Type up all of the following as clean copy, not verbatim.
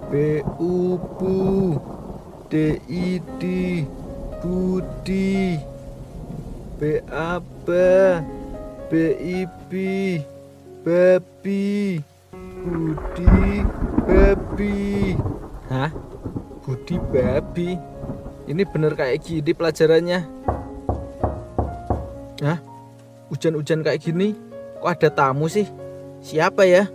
Bu, DID, Budi, BAB, BIP, Babi, Budi, Babi. Hah? Budi Babi? Ini bener kayak gini pelajarannya? Hah? Hujan-hujan kayak gini? Kok ada tamu sih? Siapa ya?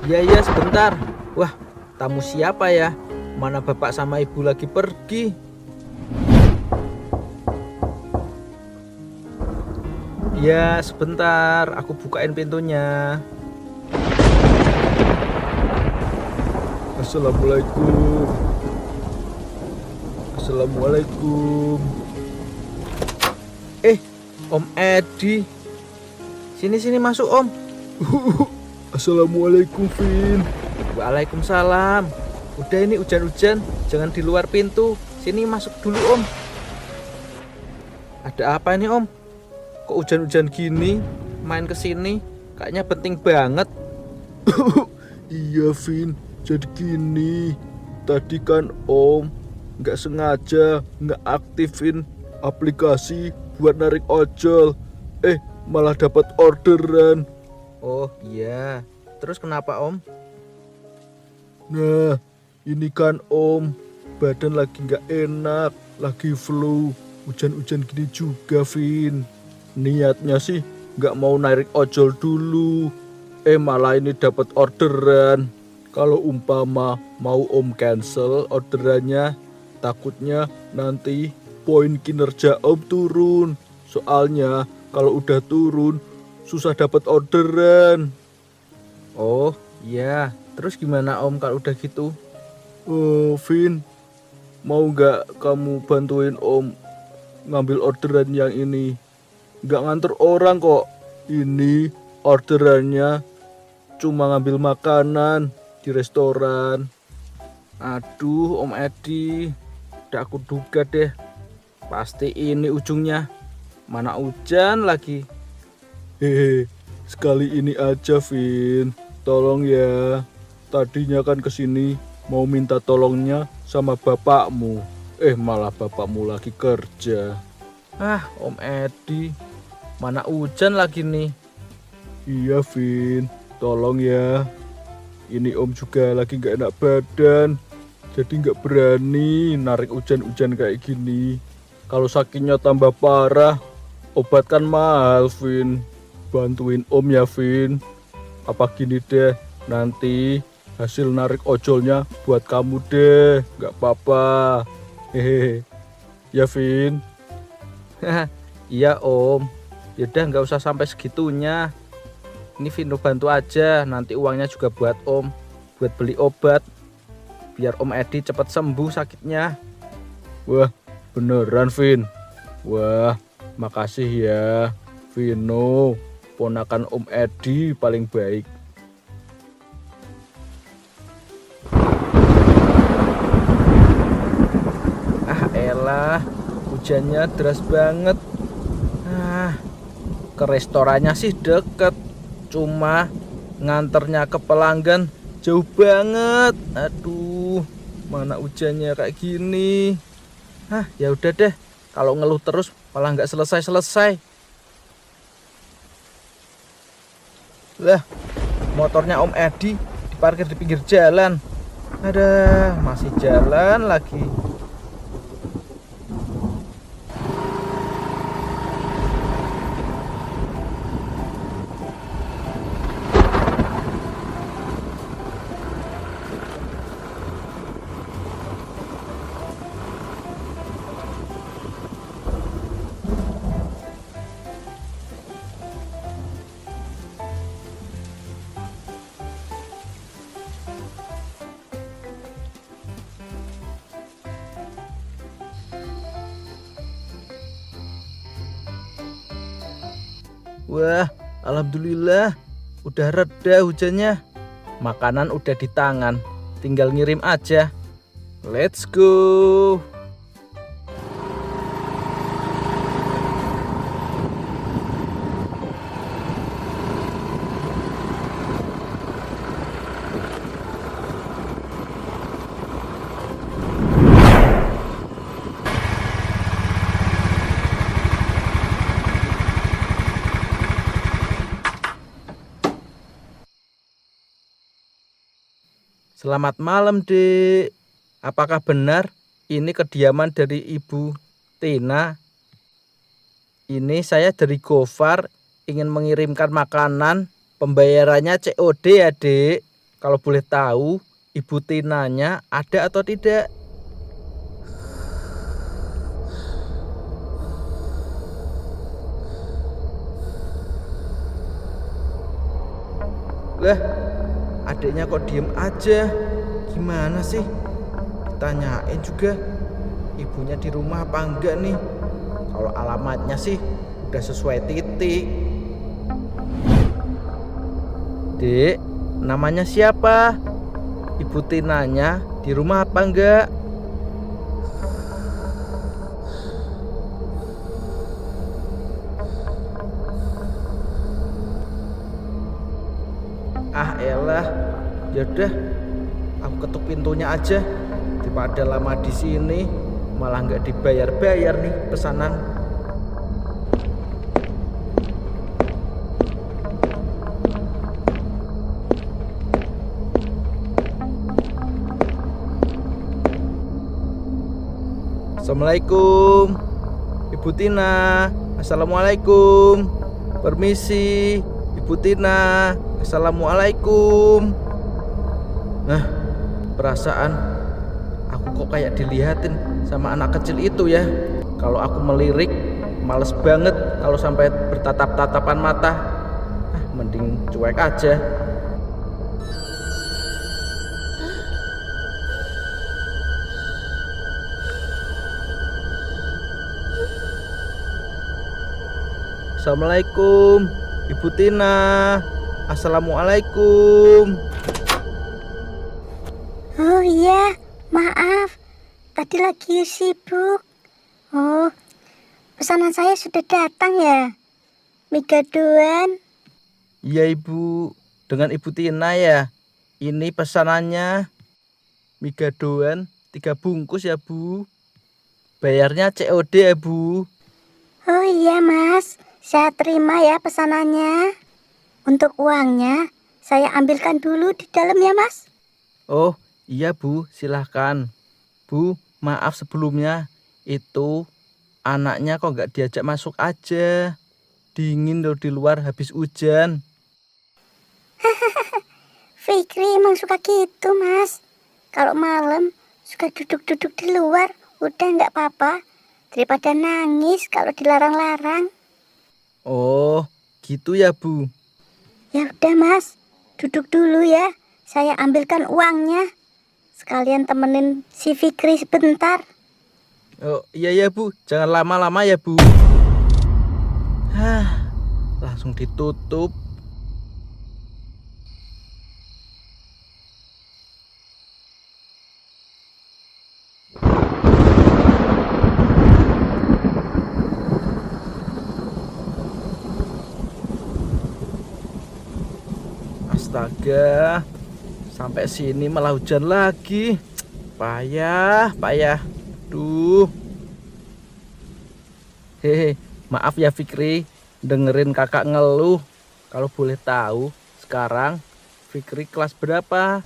Iya, sebentar. Wah, tamu siapa ya? Mana bapak sama ibu lagi pergi? Ya, sebentar. Aku bukain pintunya. Assalamualaikum. Assalamualaikum. Om Edi. Sini masuk, Om. Assalamualaikum, Vin. Waalaikumsalam. Udah ini hujan-hujan, jangan di luar pintu. Sini masuk dulu, Om. Ada apa ini, Om? Kok hujan-hujan gini? Main ke sini kayaknya penting banget. Iya, Vin. Jadi gini. Tadi kan Om nggak sengaja nggak aktifin aplikasi buat narik ojol. Malah dapat orderan. Oh iya. Terus kenapa, Om? Nah, ini kan Om badan lagi nggak enak, lagi flu. Hujan-hujan gini juga, Vin. Niatnya sih nggak mau narik ojol dulu. Malah ini dapat orderan. Kalau umpama mau Om cancel orderannya, takutnya nanti poin kinerja Om turun. Soalnya kalau udah turun susah dapat orderan. Oh iya, terus gimana Om kalau udah gitu? Vin, mau nggak kamu bantuin Om ngambil orderan yang ini? Nggak nganter orang kok. Ini orderannya cuma ngambil makanan di restoran. Aduh, Om Edi, udah aku duga deh. Pasti ini ujungnya. Mana hujan lagi. Sekali ini aja, Vin. Tolong ya. Tadinya kan kesini mau minta tolongnya sama bapakmu. Malah bapakmu lagi kerja. Om Edi, mana hujan lagi nih. Iya, Vin. Tolong ya. Ini Om juga lagi gak enak badan. Jadi gak berani narik hujan-hujan kayak gini. Kalau sakitnya tambah parah, obat kan mahal, Vin. Bantuin Om ya, Vin. Apa gini deh, nanti hasil narik ojolnya buat kamu deh. Gak apa-apa. Ya, Vin. Iya, Om. Yaudah, gak usah sampai segitunya. Ini Vino bantu aja, nanti uangnya juga buat Om, buat beli obat, biar Om Edi cepat sembuh sakitnya. Wah, beneran, Vin? Wah, makasih ya, Vino. Ponakan Om Edi paling baik. Elah, hujannya deras banget. Ke restorannya sih deket. Cuma nganternya ke pelanggan jauh banget. Aduh, mana hujannya kayak gini. Ya udah deh, kalau ngeluh terus malah nggak selesai-selesai. Lah, motornya Om Edi diparkir di pinggir jalan. Ada, masih jalan lagi. Wah, alhamdulillah udah reda hujannya. Makanan udah di tangan, tinggal ngirim aja. Let's go. Selamat malam, Dek. Apakah benar ini kediaman dari Ibu Tina? Ini saya dari Gofar, ingin mengirimkan makanan. Pembayarannya COD ya, Dek. Kalau boleh tahu, Ibu Tinanya ada atau tidak? Lah, adiknya kok diem aja? Gimana sih? Ditanyain juga, ibunya di rumah apa enggak nih? Kalau alamatnya sih udah sesuai titik. Dek, namanya siapa? Ibu Tinanya di rumah apa enggak? Ah elah, yaudah, aku ketuk pintunya aja. Daripada lama di sini, malah nggak dibayar-bayar nih pesanan. Assalamualaikum, Ibu Tina. Assalamualaikum. Permisi, Ibu Tina. Assalamualaikum. Nah, perasaan aku kok kayak dilihatin sama anak kecil itu ya. Kalau aku melirik, males banget kalau sampai bertatap-tatapan mata. Mending cuek aja. Assalamualaikum, Ibu Tina. Assalamualaikum. Oh iya, maaf. Tadi lagi sibuk. Oh, pesanan saya sudah datang ya? Mie gaduhan. Iya Ibu, dengan Ibu Tina ya. Ini pesanannya, mie gaduhan 3 bungkus ya Bu. Bayarnya COD ya Bu. Oh iya Mas, saya terima ya pesanannya. Untuk uangnya, saya ambilkan dulu di dalam ya Mas. Oh iya Bu, silahkan. Bu, maaf sebelumnya. Itu anaknya kok nggak diajak masuk aja. Dingin loh di luar habis hujan. Fikri emang suka gitu Mas. Kalau malam suka duduk-duduk di luar, udah nggak apa-apa. Daripada nangis kalau dilarang-larang. Oh gitu ya Bu. Ya udah Mas, duduk dulu ya. Saya ambilkan uangnya. Sekalian temenin si Fikri sebentar. Oh iya ya Bu, jangan lama-lama ya Bu. Langsung ditutup. Astaga, sampai sini malah hujan lagi. Payah. Duh. Hehe, maaf ya Fikri, dengerin kakak ngeluh. Kalau boleh tahu, sekarang Fikri kelas berapa?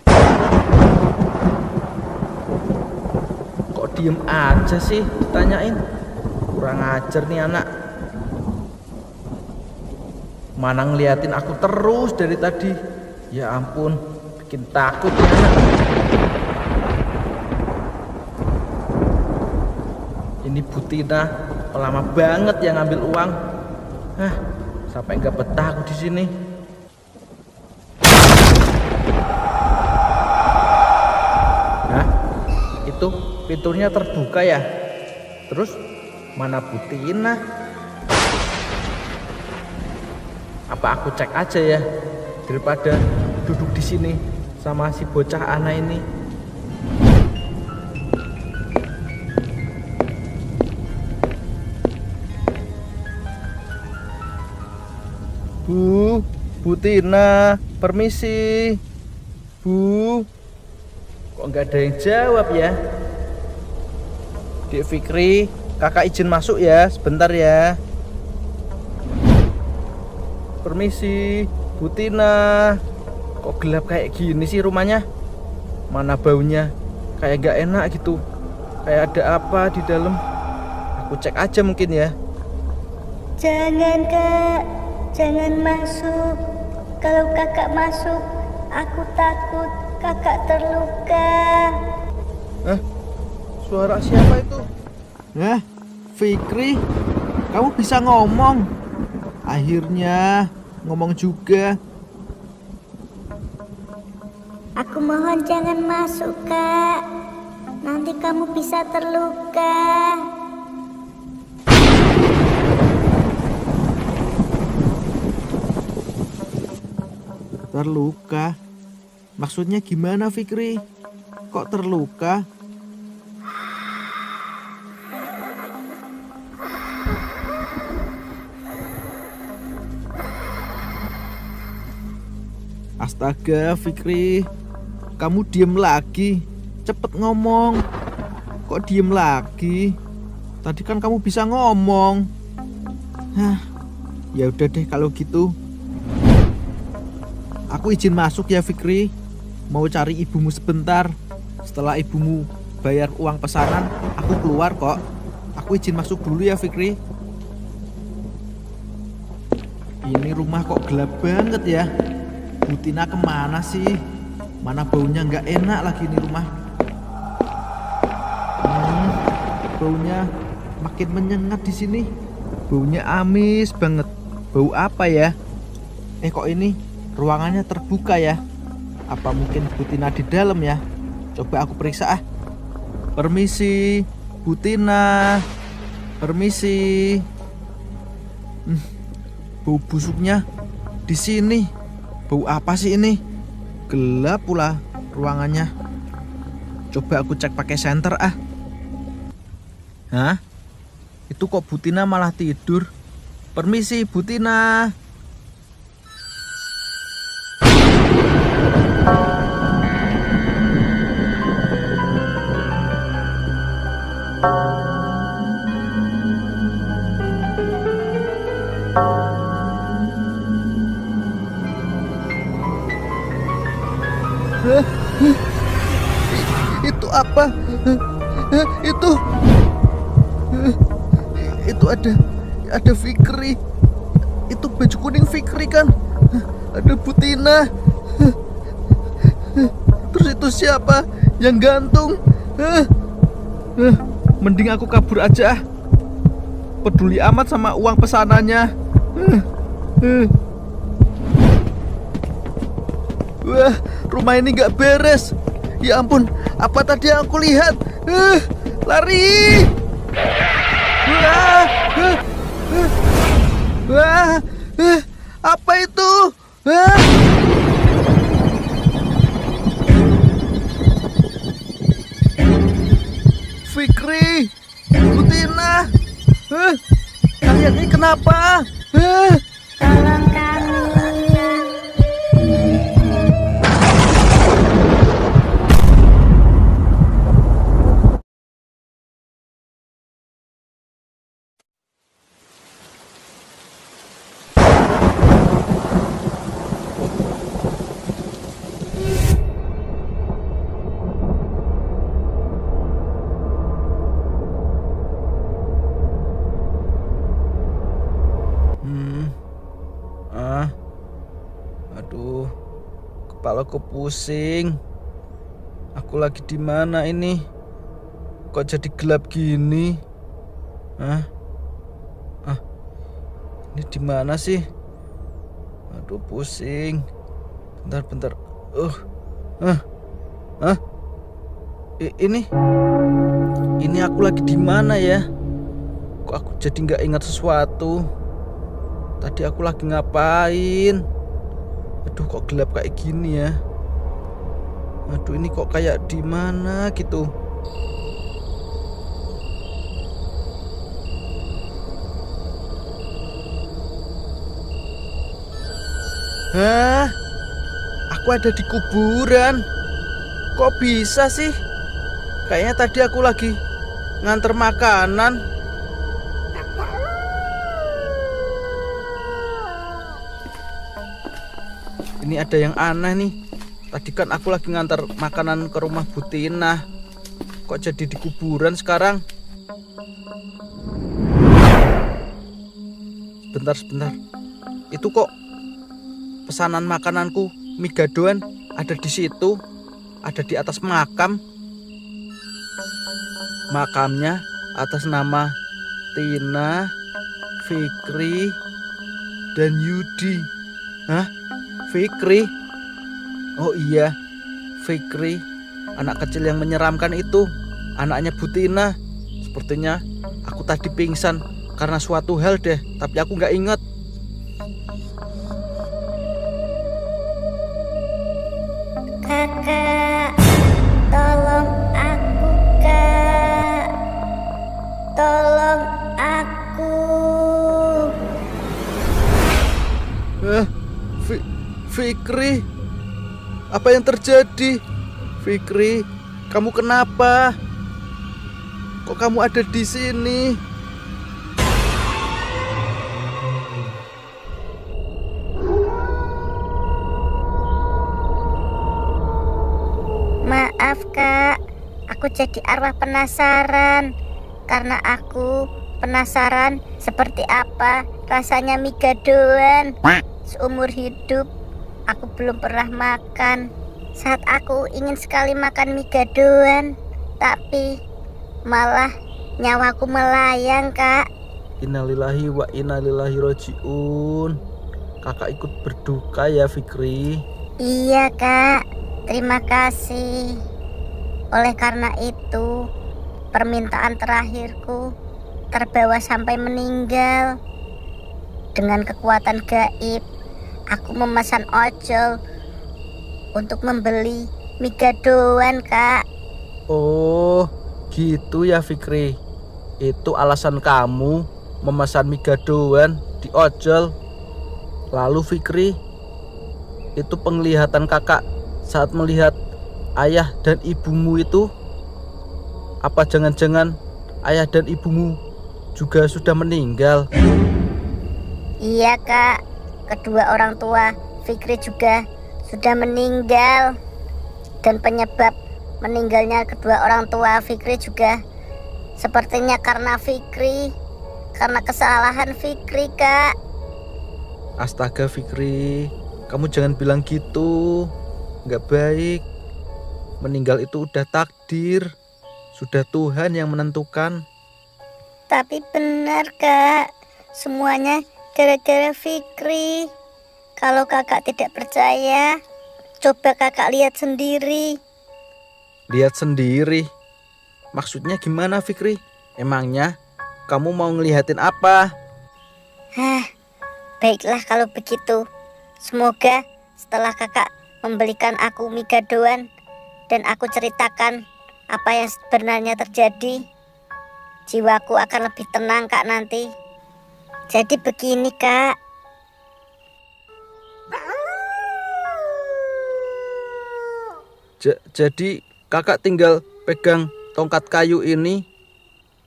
Kok diem aja sih ditanyain? Kurang ajar nih anak. Mana ngeliatin aku terus dari tadi. Ya ampun, bikin takut ya anak. Ini Bu Tina lama banget yang ngambil uang. Sampai nggak betah aku di sini. Itu pintunya terbuka ya. Terus mana Bu Tina? Apa aku cek aja ya, daripada duduk di sini sama si bocah anak ini. Bu Tina, permisi. Bu, kok nggak ada yang jawab ya? Dek Fikri, kakak izin masuk ya, sebentar ya. Permisi, Bu Tina. Kok gelap kayak gini sih rumahnya? Mana baunya kayak gak enak gitu. Kayak ada apa di dalam. Aku cek aja mungkin ya. Jangan Kak, jangan masuk. Kalau kakak masuk, aku takut kakak terluka. Suara siapa itu? Fikri, kamu bisa ngomong. Akhirnya ngomong juga. Aku mohon jangan masuk Kak, nanti kamu bisa terluka. Terluka? Maksudnya gimana Fikri? Kok terluka? Astaga Fikri, kamu diem lagi. Cepet ngomong. Kok diem lagi? Tadi kan kamu bisa ngomong. Ya udah deh kalau gitu. Aku izin masuk ya Fikri. Mau cari ibumu sebentar. Setelah ibumu bayar uang pesanan, aku keluar kok. Aku izin masuk dulu ya Fikri. Ini rumah kok gelap banget ya. Bu Tina kemana sih? Mana baunya nggak enak lagi ini rumah. Baunya makin menyengat di sini. Baunya amis banget. Bau apa ya? Kok ini ruangannya terbuka ya? Apa mungkin Bu Tina di dalam ya? Coba aku periksa ah. Permisi, Bu Tina. Permisi. Bau busuknya di sini. Bau apa sih ini? Gelap pula ruangannya. Coba aku cek pakai senter ah. Hah? Itu kok Bu Tina malah tidur? Permisi Bu Tina. Itu apa? Itu ada Fikri. Itu baju kuning Fikri kan? Ada Bu Tina. Terus itu siapa yang gantung? Mending aku kabur aja. Peduli amat sama uang pesanannya. Wah, rumah ini gak beres. Ya ampun, apa tadi yang aku lihat? Lari! Apa itu? Fikri, Bu Tina, kalian ini kenapa? Tolong kami. Aduh, kepalaku pusing. Aku lagi di mana ini? Kok jadi gelap gini? Ini di mana sih? Aduh, pusing. Bentar. Ini aku lagi di mana ya? Kok aku jadi nggak ingat sesuatu? Tadi aku lagi ngapain? Aduh, kok gelap kayak gini ya? Aduh, ini kok kayak di mana gitu? Hah? Aku ada di kuburan. Kok bisa sih? Kayaknya tadi aku lagi nganter makanan. Ini ada yang aneh nih. Tadi kan aku lagi ngantar makanan ke rumah Butina. Kok jadi di kuburan sekarang? Sebentar. Itu kok pesanan makananku, mie gadoan ada di situ. Ada di atas makam. Makamnya atas nama Tina, Fikri, dan Yudi. Hah? Fikri? Oh iya, Fikri, anak kecil yang menyeramkan itu, anaknya Butina. Sepertinya aku tadi pingsan karena suatu hal deh, tapi aku nggak inget. Kakak, tolong aku, Kak. Tolong aku. Fikri, apa yang terjadi? Fikri, kamu kenapa? Kok kamu ada di sini? Maaf, Kak. Aku jadi arwah penasaran. Karena aku penasaran seperti apa rasanya mie gadoan. Seumur hidup aku belum pernah makan. Saat aku ingin sekali makan mie gadoan, tapi malah nyawaku melayang, Kak. Innalillahi wa innalillahi rojiun. Kakak ikut berduka ya, Fikri. Iya, Kak. Terima kasih. Oleh karena itu, permintaan terakhirku terbawa sampai meninggal. Dengan kekuatan gaib, aku memesan ojol untuk membeli mie gadoan, Kak. Oh, gitu ya, Fikri. Itu alasan kamu memesan mie gadoan di ojol. Lalu Fikri, itu penglihatan kakak saat melihat ayah dan ibumu itu, apa jangan-jangan ayah dan ibumu juga sudah meninggal? Iya, Kak. Kedua orang tua Fikri juga sudah meninggal. Dan penyebab meninggalnya kedua orang tua Fikri juga sepertinya karena Fikri. Karena kesalahan Fikri, Kak. Astaga, Fikri, kamu jangan bilang gitu. Nggak baik. Meninggal itu udah takdir. Sudah Tuhan yang menentukan. Tapi benar, Kak. Semuanya gara-gara Fikri. Kalau kakak tidak percaya, coba kakak lihat sendiri. Lihat sendiri? Maksudnya gimana, Fikri? Emangnya kamu mau ngelihatin apa? Baiklah kalau begitu. Semoga setelah kakak membelikan aku mie gadoan dan aku ceritakan apa yang sebenarnya terjadi, jiwaku akan lebih tenang, Kak, nanti. Jadi begini, Kak. Jadi kakak tinggal pegang tongkat kayu ini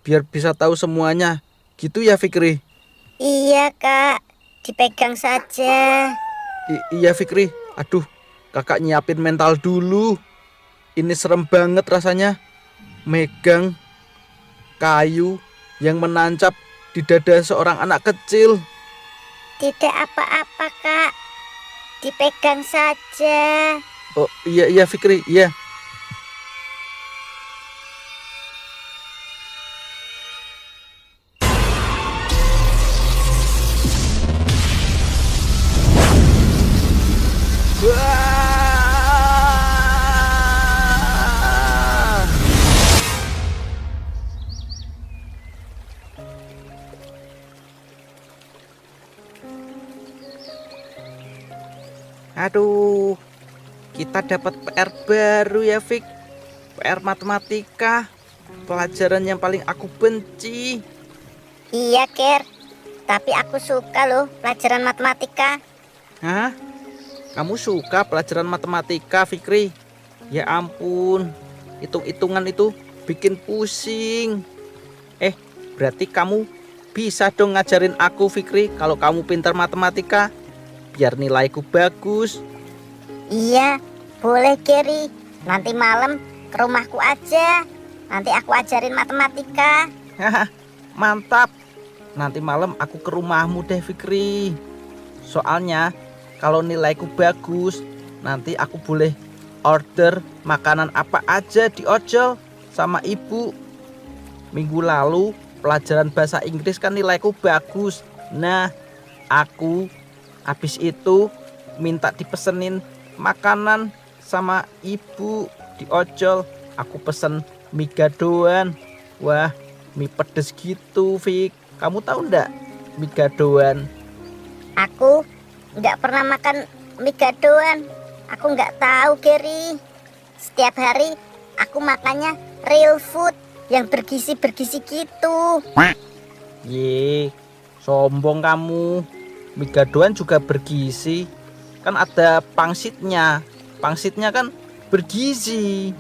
biar bisa tahu semuanya. Gitu ya, Fikri? Iya, Kak. Dipegang saja. Iya, Fikri. Aduh, kakak nyiapin mental dulu. Ini serem banget rasanya. Megang kayu yang menancap di dada seorang anak kecil. Tidak apa-apa, Kak. Dipegang saja. Oh iya Fikri, iya. Wah! Aduh, kita dapat PR baru ya, Fik. PR matematika, pelajaran yang paling aku benci. Iya, Ker. Tapi aku suka loh pelajaran matematika. Hah? Kamu suka pelajaran matematika, Fikri? Ya ampun, hitung-hitungan itu bikin pusing. Berarti kamu bisa dong ngajarin aku, Fikri, kalau kamu pintar matematika, biar nilaiku bagus. Iya, Boleh Gary, nanti malam ke rumahku aja. Nanti aku ajarin matematika. Haha, mantap. Nanti malam aku ke rumahmu deh Fikri. Soalnya kalau nilaiku bagus, nanti aku boleh order makanan apa aja di ojol sama ibu. Minggu lalu pelajaran bahasa Inggris kan nilaiku bagus. Nah, aku habis itu minta dipesenin makanan sama ibu di ojol. Aku pesen mie gadoan. Wah, mie pedes gitu, Fik. Kamu tahu ndak mie gadoan? Aku nggak pernah makan mie gadoan. Aku nggak tahu Gary. Setiap hari aku makannya real food yang bergizi-bergizi gitu. Ye, sombong kamu. Mie gadoan juga bergizi. Kan ada pangsitnya. Pangsitnya kan bergizi.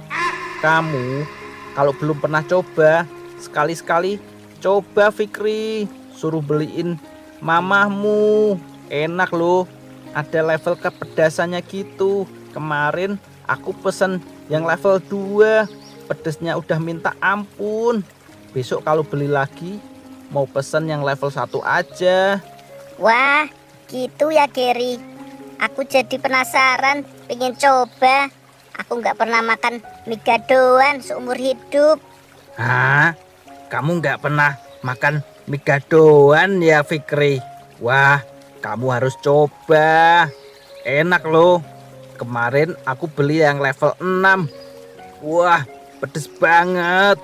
Kamu kalau belum pernah coba, sekali-sekali coba Fikri. Suruh beliin mamahmu. Enak loh. Ada level kepedasannya gitu. Kemarin aku pesen yang level 2. Pedesnya udah minta ampun. Besok kalau beli lagi mau pesen yang level 1 aja. Wah, gitu ya Gary. Aku jadi penasaran, pengen coba. Aku nggak pernah makan mie gadoan seumur hidup. Hah? Kamu nggak pernah makan mie gadoan ya Fikri? Wah, kamu harus coba. Enak loh. Kemarin aku beli yang level 6. Wah, pedes banget.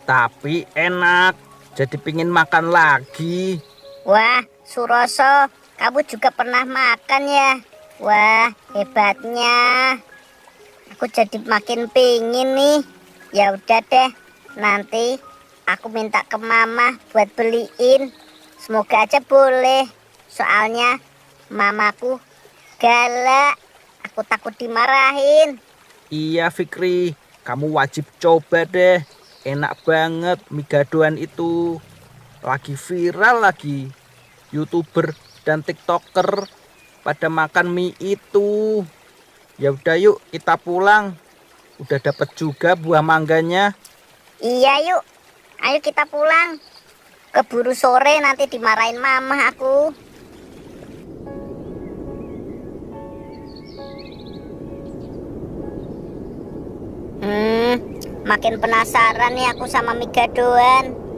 Tapi enak. Jadi pingin makan lagi. Wah, Suroso, kamu juga pernah makan ya? Wah, hebatnya. Aku jadi makin pingin nih. Ya udah deh, nanti aku minta ke mama buat beliin. Semoga aja boleh. Soalnya mamaku galak. Aku takut dimarahin. Iya Fikri, kamu wajib coba deh. Enak banget mie gadoan itu. Lagi viral lagi. YouTuber dan TikToker pada makan mie itu. Ya udah yuk kita pulang. Udah dapat juga buah mangganya. Iya yuk, ayo kita pulang. Keburu sore nanti dimarahin mama aku. Makin penasaran nih aku sama mie gadoan.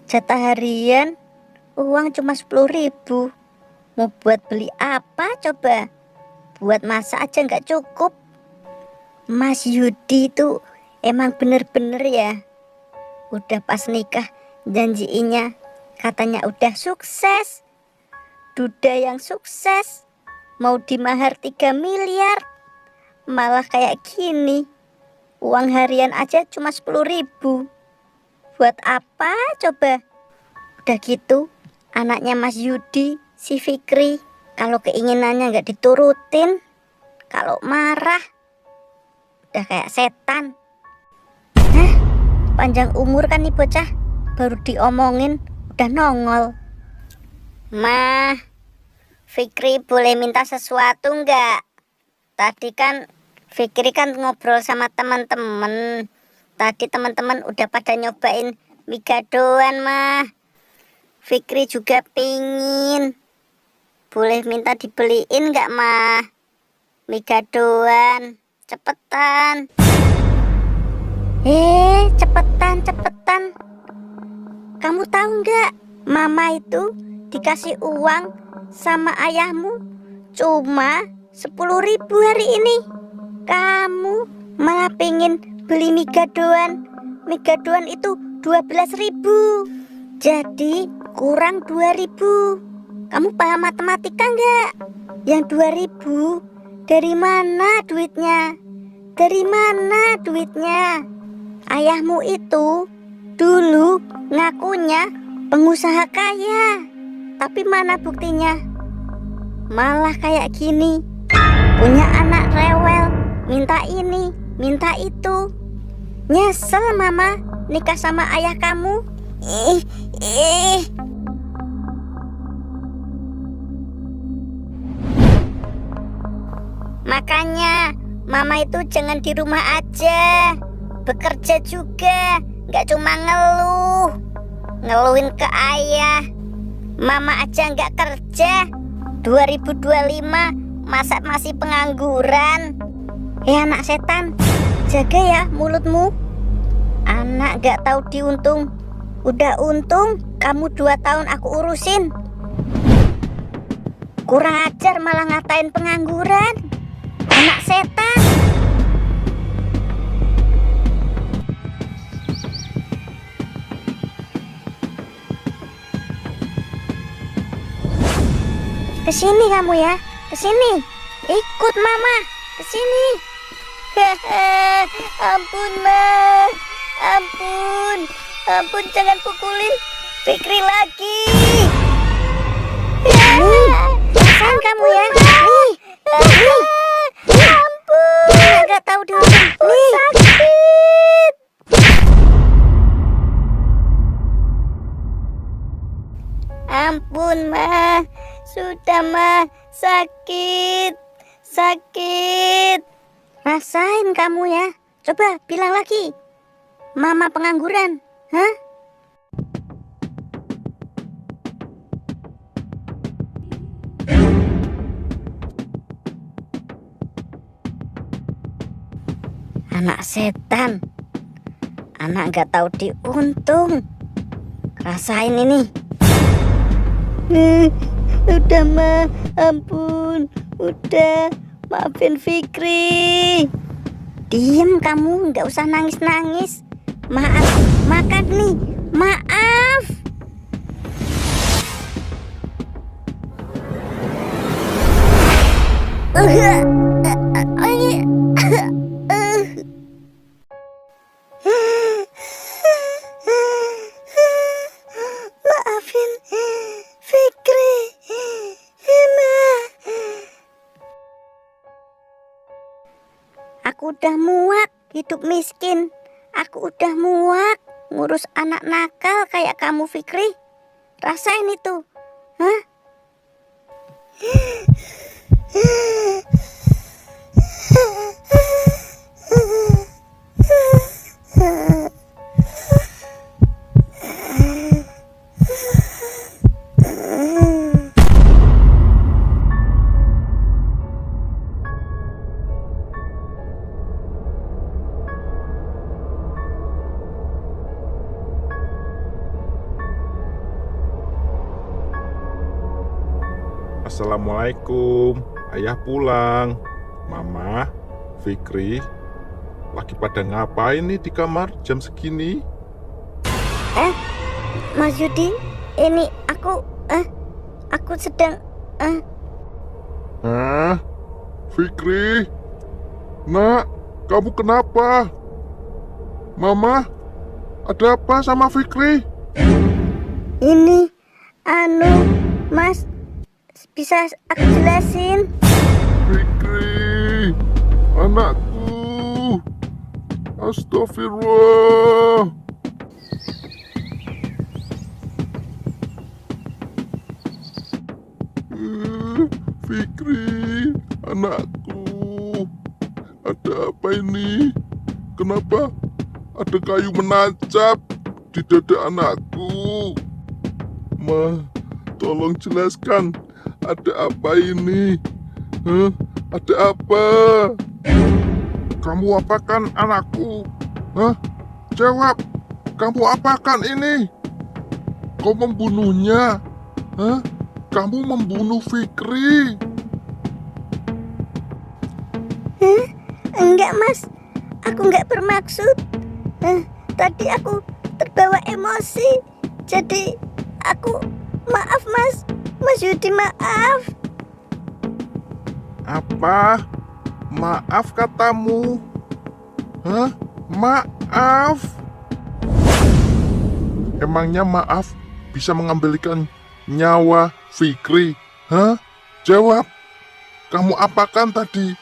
Jatah harian uang cuma 10.000. Mau buat beli apa coba? Buat masak aja nggak cukup. Mas Yudi itu emang bener-bener ya. Udah pas nikah janjiinnya katanya udah sukses. Duda yang sukses. Mau dimahar 3 miliar. Malah kayak gini. Uang harian aja cuma 10.000. Buat apa coba? Udah gitu anaknya Mas Yudi, si Fikri, kalau keinginannya nggak diturutin, kalau marah udah kayak setan. Hah? Panjang umur kan nih bocah, baru diomongin udah nongol. Ma, Fikri boleh minta sesuatu nggak? Tadi kan Fikri kan ngobrol sama teman-teman. Tadi teman-teman udah pada nyobain mie gadoan mah. Fikri juga pingin. Boleh minta dibeliin nggak mah? Mie gadoan. Cepetan. Cepetan. Kamu tahu nggak? Mama itu dikasih uang sama ayahmu cuma 10.000 hari ini. Kamu malah pengen beli mie gadoan. Mie gadoan itu 12.000. Jadi kurang 2.000. Kamu paham matematika nggak? Yang 2.000 dari mana duitnya? Dari mana duitnya? Ayahmu itu dulu ngakunya pengusaha kaya. Tapi mana buktinya? Malah kayak gini. Punya anak rewel, minta ini, minta itu. Nyesel mama nikah sama ayah kamu. Ih, ih. Makanya mama itu jangan di rumah aja, bekerja juga, nggak cuma ngeluhin ke ayah. Mama aja nggak kerja, 2025 masa masih pengangguran. Anak setan, jaga ya mulutmu. Anak nggak tahu diuntung. Udah untung kamu 2 tahun aku urusin. Kurang ajar malah ngatain pengangguran. Anak setan. Kesini kamu ya, kesini. Ikut mama, kesini. Ampun ma, ampun jangan pukulin Fikri lagi. Pesan kamu ya, nih. Ampun, nggak tahu dihukum. Nih, sakit. Ampun ma, sudah ma, sakit. Rasain kamu ya. Coba bilang lagi. Mama pengangguran. Hah? Anak setan. Anak nggak tahu diuntung. Rasain ini. Udah ma, ampun. Udah, maafin Fikri. Diem kamu, nggak usah nangis-nangis. Maaf, makan nih. Maaf. Maafin Fikri. Aku udah muak hidup miskin. Aku udah muak ngurus anak nakal kayak kamu Fikri. Rasain itu. Hah? Assalamualaikum, ayah pulang. Mama, Fikri, lagi pada ngapain nih di kamar jam segini? Mas Yudi, ini aku sedang Fikri, nak, kamu kenapa? Mama, ada apa sama Fikri? ini Mas, bisa aku jelasin? Fikri, anakku, astagfirullah. Fikri, anakku, ada apa ini? Kenapa ada kayu menancap di dada anakku? Ma, tolong jelaskan, ada apa ini? Ada apa? Kamu apakan anakku? Jawab, kamu apakan ini? Kau membunuhnya? Kamu membunuh Fikri? Enggak Mas, aku enggak bermaksud. Tadi aku terbawa emosi. Jadi aku maaf Mas Yudi, maaf. Apa? Maaf katamu? Maaf? Emangnya maaf bisa mengembalikan nyawa Fikri? Jawab. Kamu apakan tadi?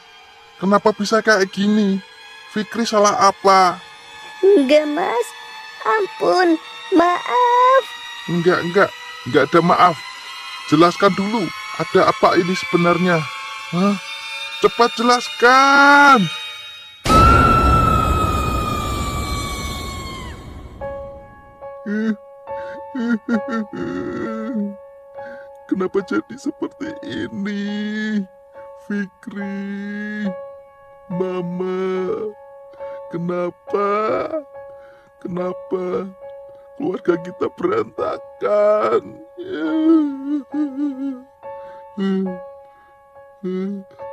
Kenapa bisa kayak gini? Fikri salah apa? Enggak Mas, Ampun, maaf. Enggak ada maaf. Jelaskan dulu, ada apa ini sebenarnya? Hah? Cepat jelaskan. Kenapa jadi seperti ini? Fikri, Mama, kenapa? Kenapa keluarga kita berantakan?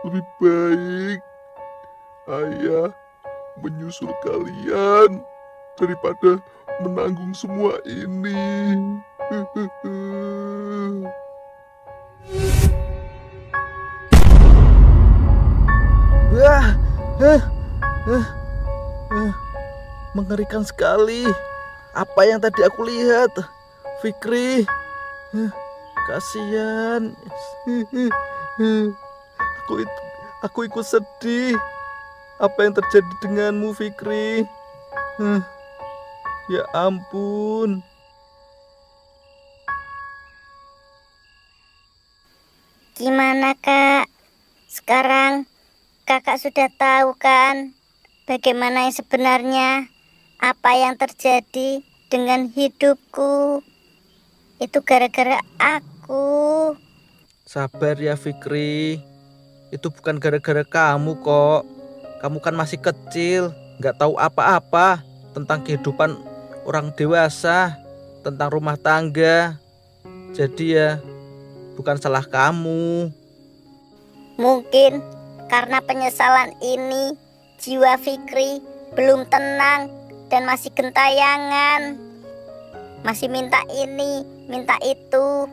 Lebih baik ayah menyusul kalian daripada menanggung semua ini. Wah, mengerikan sekali. Apa yang tadi aku lihat, Fikri? Kasihan. Aku ikut sedih. Apa yang terjadi denganmu, Fikri? Ya ampun. Gimana, Kak? Sekarang Kakak sudah tahu kan bagaimana yang sebenarnya, apa yang terjadi dengan hidupku. Itu gara-gara aku. Sabar ya, Fikri. Itu bukan gara-gara kamu kok. Kamu kan masih kecil, nggak tahu apa-apa tentang kehidupan orang dewasa, tentang rumah tangga. Jadi ya, bukan salah kamu. Mungkin karena penyesalan ini, jiwa Fikri belum tenang dan masih gentayangan. Masih minta ini, minta itu.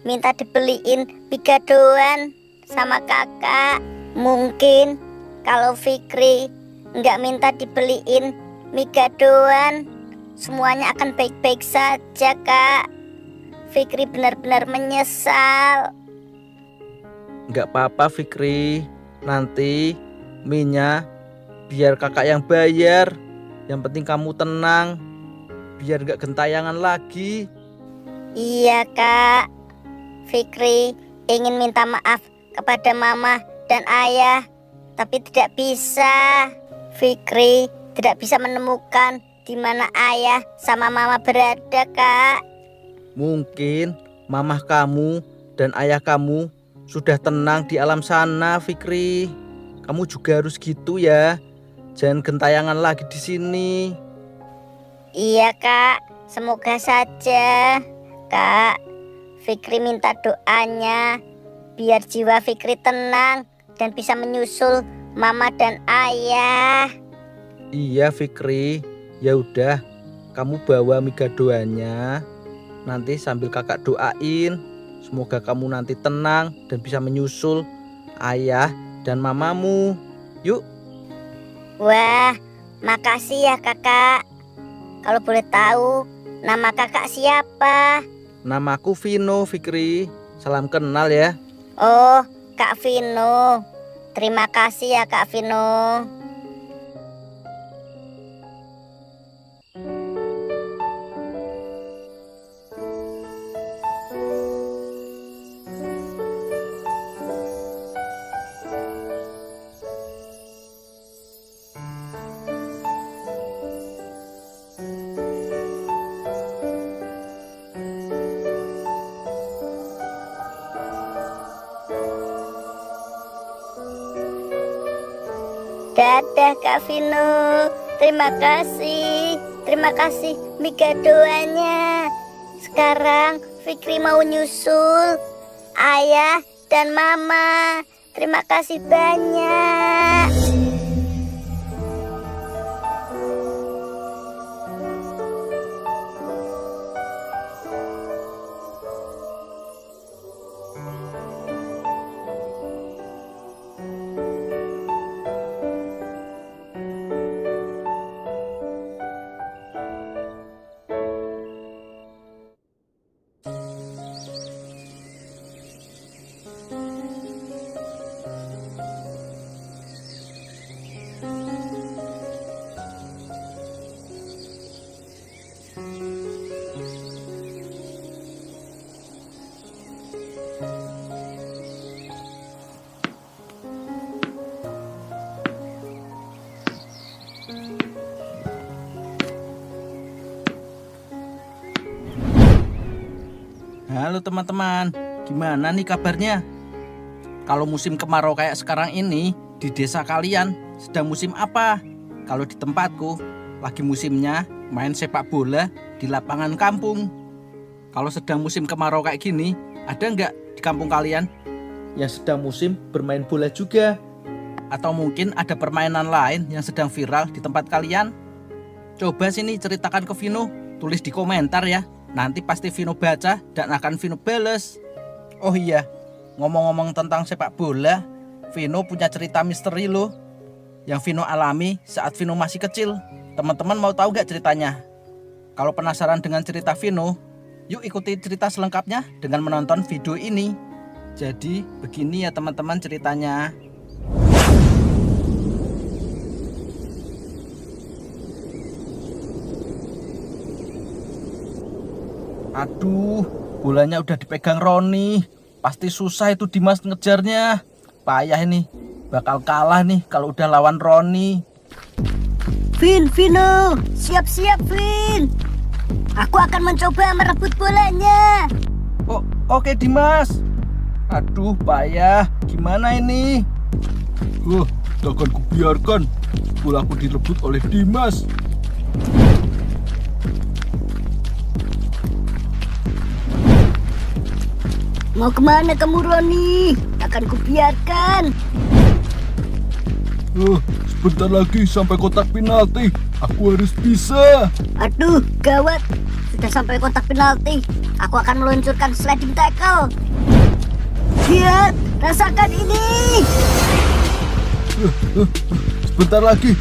Minta dibeliin bigadoan sama kakak. Mungkin kalau Fikri nggak minta dibeliin bigadoan, semuanya akan baik-baik saja, Kak. Fikri benar-benar menyesal. Nggak apa-apa, Fikri. Nanti minyak biar kakak yang bayar. Yang penting kamu tenang, biar nggak gentayangan lagi. Iya, Kak. Fikri ingin minta maaf kepada Mama dan Ayah, tapi tidak bisa. Fikri tidak bisa menemukan di mana Ayah sama Mama berada, Kak. Mungkin mamah kamu dan ayah kamu sudah tenang di alam sana, Fikri. Kamu juga harus gitu ya. Jangan gentayangan lagi di sini. Iya, Kak. Semoga saja, Kak. Fikri minta doanya biar jiwa Fikri tenang dan bisa menyusul Mama dan Ayah. Iya, Fikri. Ya udah, kamu bawa migadoannya. Nanti sambil kakak doain, semoga kamu nanti tenang dan bisa menyusul ayah dan mamamu. Yuk. Wah, makasih ya, Kakak. Kalau boleh tahu, nama Kakak siapa? Namaku Vino, Fikri. Salam kenal ya. Oh, Kak Vino. Terima kasih ya, Kak Vino. Dadah, Kak Vino. Terima kasih. Terima kasih migadoannya. Sekarang Fikri mau nyusul Ayah dan Mama. Terima kasih banyak. Halo teman-teman, gimana nih kabarnya? Kalau musim kemarau kayak sekarang ini, di desa kalian sedang musim apa? Kalau di tempatku, lagi musimnya main sepak bola di lapangan kampung. Kalau sedang musim kemarau kayak gini, ada nggak di kampung kalian yang sedang musim bermain bola juga? Atau mungkin ada permainan lain yang sedang viral di tempat kalian? Coba sini ceritakan ke Vino, tulis di komentar ya. Nanti pasti Vino baca dan akan Vino bales. Oh iya, ngomong-ngomong tentang sepak bola, Vino punya cerita misteri loh yang Vino alami saat Vino masih kecil. Teman-teman mau tahu gak ceritanya? Kalau penasaran dengan cerita Vino, yuk ikuti cerita selengkapnya dengan menonton video ini. Jadi begini ya teman-teman ceritanya. Aduh, bolanya udah dipegang Roni. Pasti susah itu Dimas ngejarnya. Payah ini, bakal kalah nih kalau udah lawan Roni. Vino, siap-siap Vin. Aku akan mencoba merebut bolanya. Oh, oke Dimas. Aduh, payah. Gimana ini? Takkan kubiarkan bolaku direbut oleh Dimas. Mau kemana kamu Roni? Akan kubiarkan. Sebentar lagi sampai kotak penalti. Aku harus bisa. Aduh, gawat. Sudah sampai kotak penalti. Aku akan meluncurkan sliding tackle. Lihat, rasakan ini. Sebentar lagi.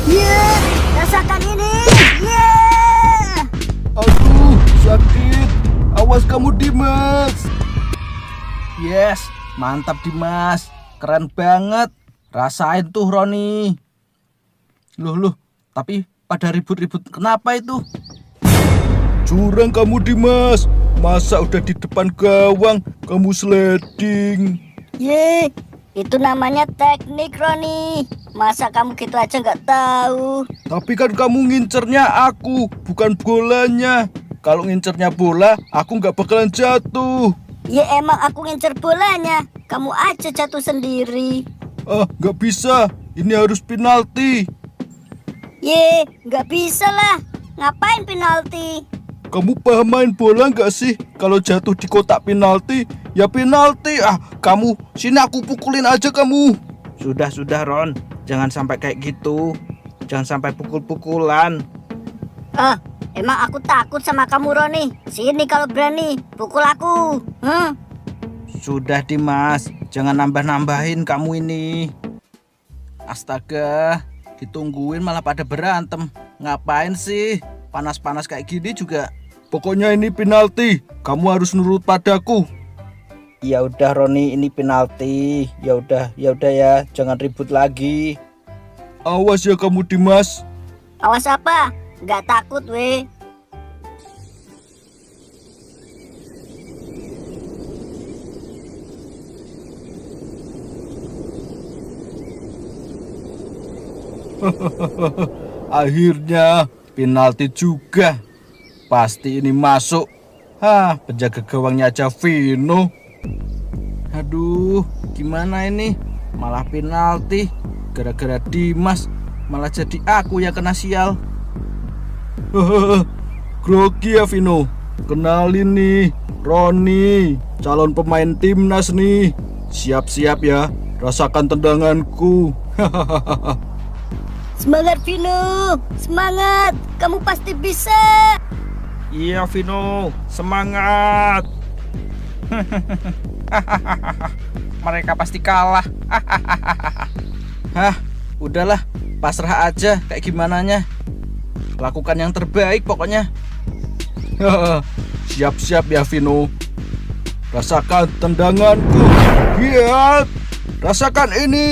Lihat, rasakan ini. Aduh, sakit. Awas kamu Dimas. Yes, mantap Dimas. Keren banget. Rasain tuh Roni. Loh, tapi pada ribut-ribut kenapa itu? Curang kamu Dimas. Masa udah di depan gawang kamu sliding? Itu namanya teknik Roni. Masa kamu gitu aja nggak tahu? Tapi kan kamu ngincernya aku, bukan bolanya. Kalau ngincernya bola, aku nggak bakalan jatuh. Ya emang aku ngincer bolanya. Kamu aja jatuh sendiri. Nggak bisa. Ini harus penalti. Nggak bisa lah. Ngapain penalti? Kamu paham main bola nggak sih? Kalau jatuh di kotak penalti, ya penalti. Kamu, sini aku pukulin aja kamu. Sudah Ron, jangan sampai kayak gitu. Jangan sampai pukul-pukulan. Emang aku takut sama kamu Roni. Sini kalau berani, pukul aku. Sudah Dimas, jangan nambah-nambahin kamu ini. Astaga, ditungguin malah pada berantem. Ngapain sih? Panas-panas kayak gini juga. Pokoknya ini penalti. Kamu harus nurut padaku. Ya udah Roni, ini penalti. Ya udah ya, jangan ribut lagi. Awas ya kamu Dimas. Awas apa? Nggak takut weh. Akhirnya penalti juga. Pasti ini masuk. Penjaga gawangnya aja Vino. Aduh, gimana ini? Malah penalti. Gara-gara Dimas, malah jadi aku yang kena sial. Grogi ya Vino. Kenalin nih, Roni, calon pemain timnas nih. Siap-siap ya, rasakan tendanganku. Semangat Vino, semangat. Kamu pasti bisa. Iya Vino, semangat. Mereka pasti kalah. Udahlah, pasrah aja kayak gimananya. Lakukan yang terbaik pokoknya. Siap-siap ya Vino. Rasakan tendanganku. Lihat, rasakan ini.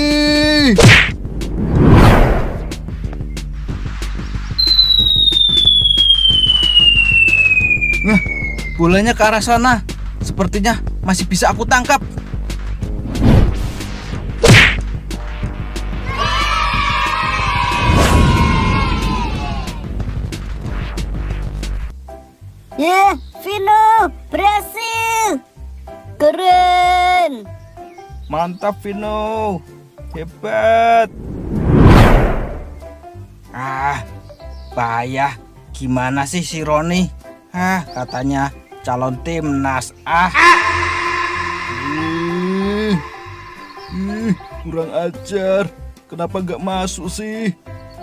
bolanya ke arah sana. Sepertinya masih bisa aku tangkap. Ya, Vino, berhasil. Keren. Mantap Vino, hebat. Bahaya. Gimana sih si Roni? Katanya calon timnas. Kurang ajar. Kenapa nggak masuk sih?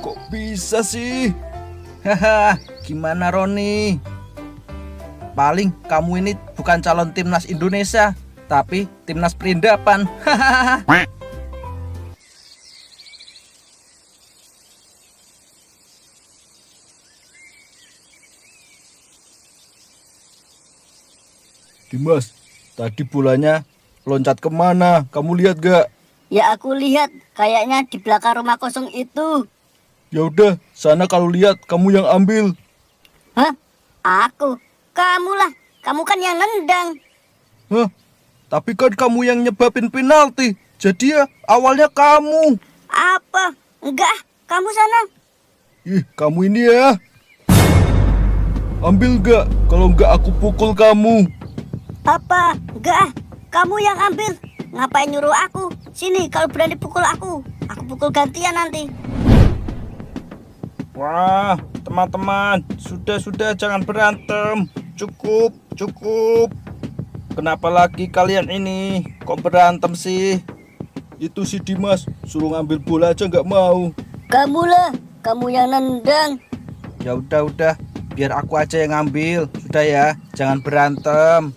Kok bisa sih? Gimana Roni? Paling kamu ini bukan calon timnas Indonesia, tapi timnas perindapan. Dimas, tadi bolanya loncat kemana? Kamu lihat gak? Ya aku lihat, kayaknya di belakang rumah kosong itu. Ya udah, sana kalau lihat kamu yang ambil. Hah? Aku? Kamulah, kamu kan yang nendang. Hah? Tapi kan kamu yang nyebabin penalti. Jadi ya awalnya kamu. Apa? Enggak, kamu sana. Ih, kamu ini ya. Ambil gak? Kalau enggak aku pukul kamu. Apa? Enggak, kamu yang ambil. Ngapain nyuruh aku? Sini, kalau berani pukul aku pukul gantian nanti. Wah, teman-teman, sudah jangan berantem. Cukup. Kenapa lagi kalian ini? Kok berantem sih? Itu si Dimas suruh ngambil bola aja nggak mau. Kamulah, kamu yang nendang. Ya udah, biar aku aja yang ngambil. Sudah ya, jangan berantem.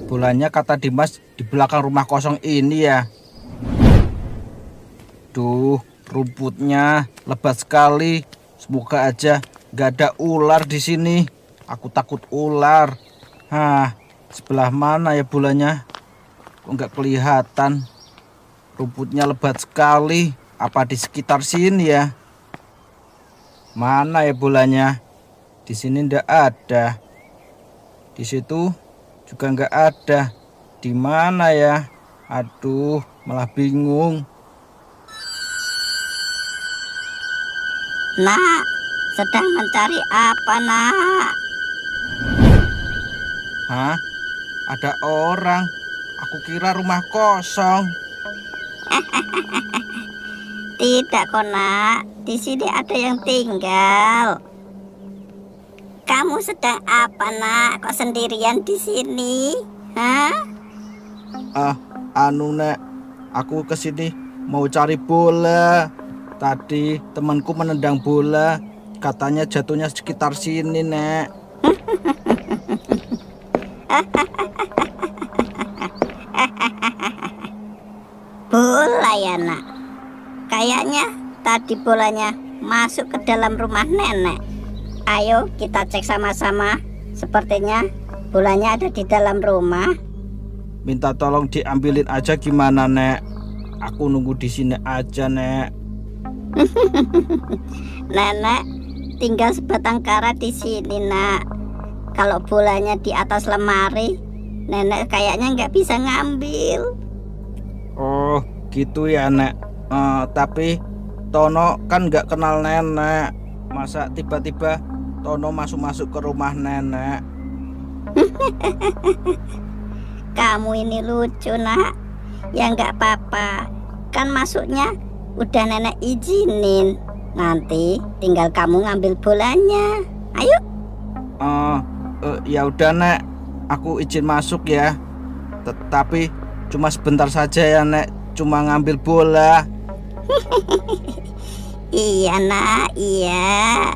Bolanya kata Dimas di belakang rumah kosong ini ya. Duh, rumputnya lebat sekali. Semoga aja nggak ada ular di sini. Aku takut ular. Sebelah mana ya bolanya? Kok nggak kelihatan? Rumputnya lebat sekali. Apa di sekitar sini ya? Mana ya bolanya? Di sini ndak ada. Di situ juga nggak ada. Di mana ya? Aduh, malah bingung. Nak, sedang mencari apa, Nak? Hah? Ada orang. Aku kira rumah kosong. Tidak kok, Nak. Di sini ada yang tinggal. Kamu sedang apa, Nak? Kok sendirian di sini? Hah? Nek, aku kesini mau cari bola. Tadi temanku menendang bola, katanya jatuhnya sekitar sini, Nek. Bola ya, Nak? Kayaknya tadi bolanya masuk ke dalam rumah nenek. Ayo kita cek sama-sama. Sepertinya bolanya ada di dalam rumah. Minta tolong diambilin aja gimana, Nek? Aku nunggu di sini aja, Nek. Nenek tinggal sebatang kara di sini, Nak. Kalau bolanya di atas lemari, nenek kayaknya nggak bisa ngambil. Oh, gitu ya, Nek. Tapi Tono kan nggak kenal nenek. Masa tiba-tiba Tono masuk-masuk ke rumah nenek? Kamu ini lucu, Nak. Ya nggak apa-apa. Kan masuknya udah nenek izinin. Nanti tinggal kamu ngambil bolanya. Ayo. Ya udah, Nek. Aku izin masuk ya. Tapi cuma sebentar saja ya, Nek. Cuma ngambil bola. Iya, Nak. Iya.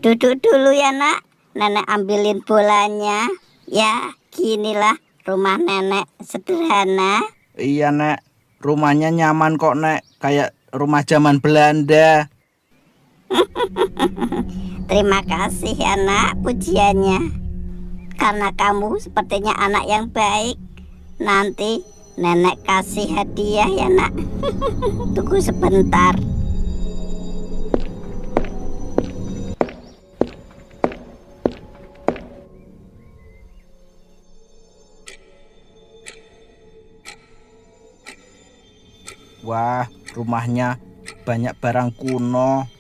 Duduk dulu ya, Nak. Nenek ambilin bolanya. Ya, ginilah rumah nenek sederhana. Iya Nek, rumahnya nyaman kok Nek, kayak rumah zaman Belanda. Terima kasih ya nak pujiannya. Karena kamu sepertinya anak yang baik. Nanti nenek kasih hadiah ya nak. Tunggu sebentar. Wah, rumahnya banyak barang kuno.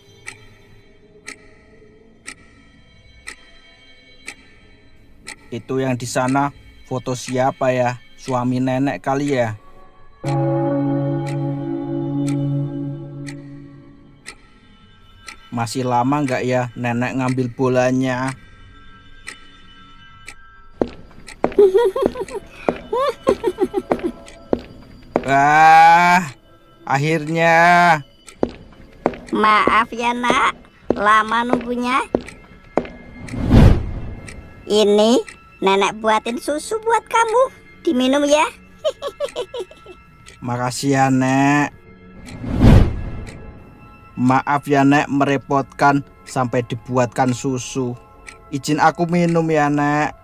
Itu yang di sana foto siapa ya? Suami nenek kali ya? Masih lama nggak ya nenek ngambil bolanya? Akhirnya. Maaf ya nak, lama nunggunya. Ini nenek buatin susu buat kamu. Diminum ya. Makasih ya Nek. Maaf ya Nek merepotkan sampai dibuatkan susu. Izin aku minum ya Nek.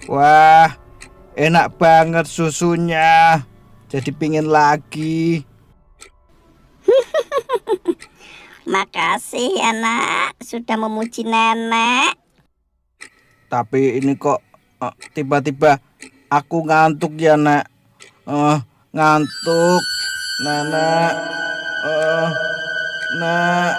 Wah, enak banget susunya. Jadi pingin lagi. Makasih ya nak, sudah memuji nenek. Tapi ini kok tiba-tiba aku ngantuk ya Nek. Ngantuk. Nenek. Nek.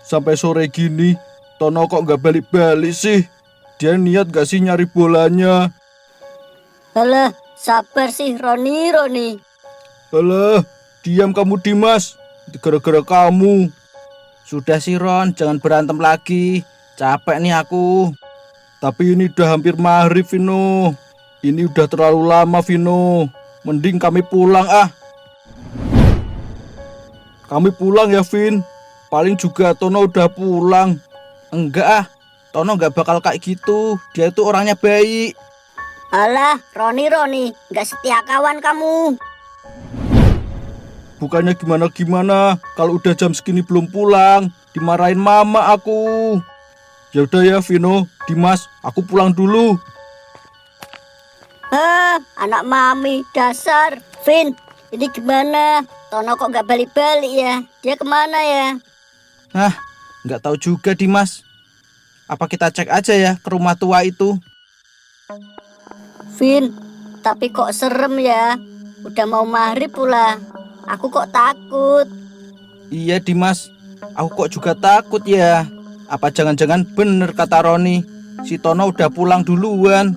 Sampai sore gini, Tono kok nggak balik-balik sih? Dia niat gak sih nyari bolanya? Alah, sabar sih Roni. Alah, diam kamu Dimas. Itu gara-gara kamu. Sudah sih Ron, jangan berantem lagi. Capek nih aku. Tapi ini udah hampir maghrib, Vino. Ini udah terlalu lama, Vino. Mending kami pulang ah. Kami pulang ya, Vin. Paling juga Tono udah pulang. Enggak ah, Tono nggak bakal kayak gitu. Dia itu orangnya baik. Alah, Roni, nggak setia kawan kamu. Bukannya gimana-gimana, kalau udah jam segini belum pulang, dimarahin mama aku. Ya udah ya Vino, Dimas, aku pulang dulu. Anak mami, dasar. Vin, ini gimana? Tono kok nggak balik-balik ya? Dia kemana ya? Nggak tahu juga Dimas. Apa kita cek aja ya ke rumah tua itu? Vin, tapi kok serem ya? Udah mau maghrib pula. Aku kok takut. Iya Dimas, aku kok juga takut ya. Apa jangan-jangan bener kata Roni, si Tono udah pulang duluan.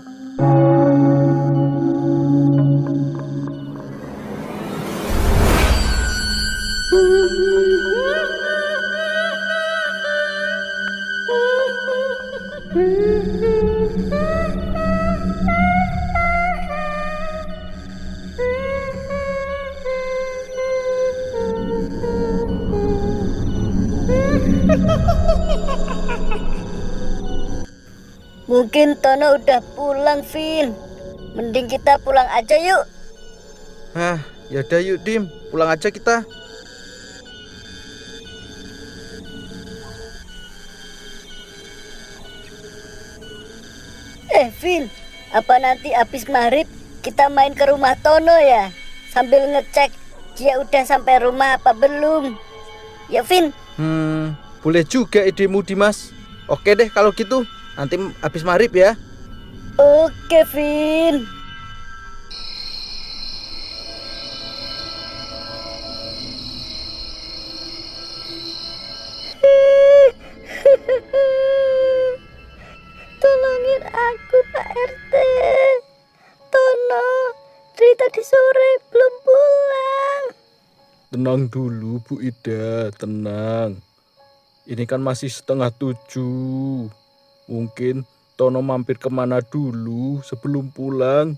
Mungkin Tono udah pulang, Vin. Mending kita pulang aja yuk. Yaudah yuk Dim, pulang aja kita. Vin, apa nanti habis maghrib kita main ke rumah Tono ya? Sambil ngecek dia udah sampai rumah apa belum. Ya Vin. Boleh juga idemu Dimas. Oke deh kalau gitu, nanti habis maghrib ya. Oke Vin. Tolongin aku Pak RT. Tono dari tadi sore belum pulang. Tenang dulu Bu Ida, tenang. Ini kan masih 6:30. Mungkin Tono mampir kemana dulu sebelum pulang.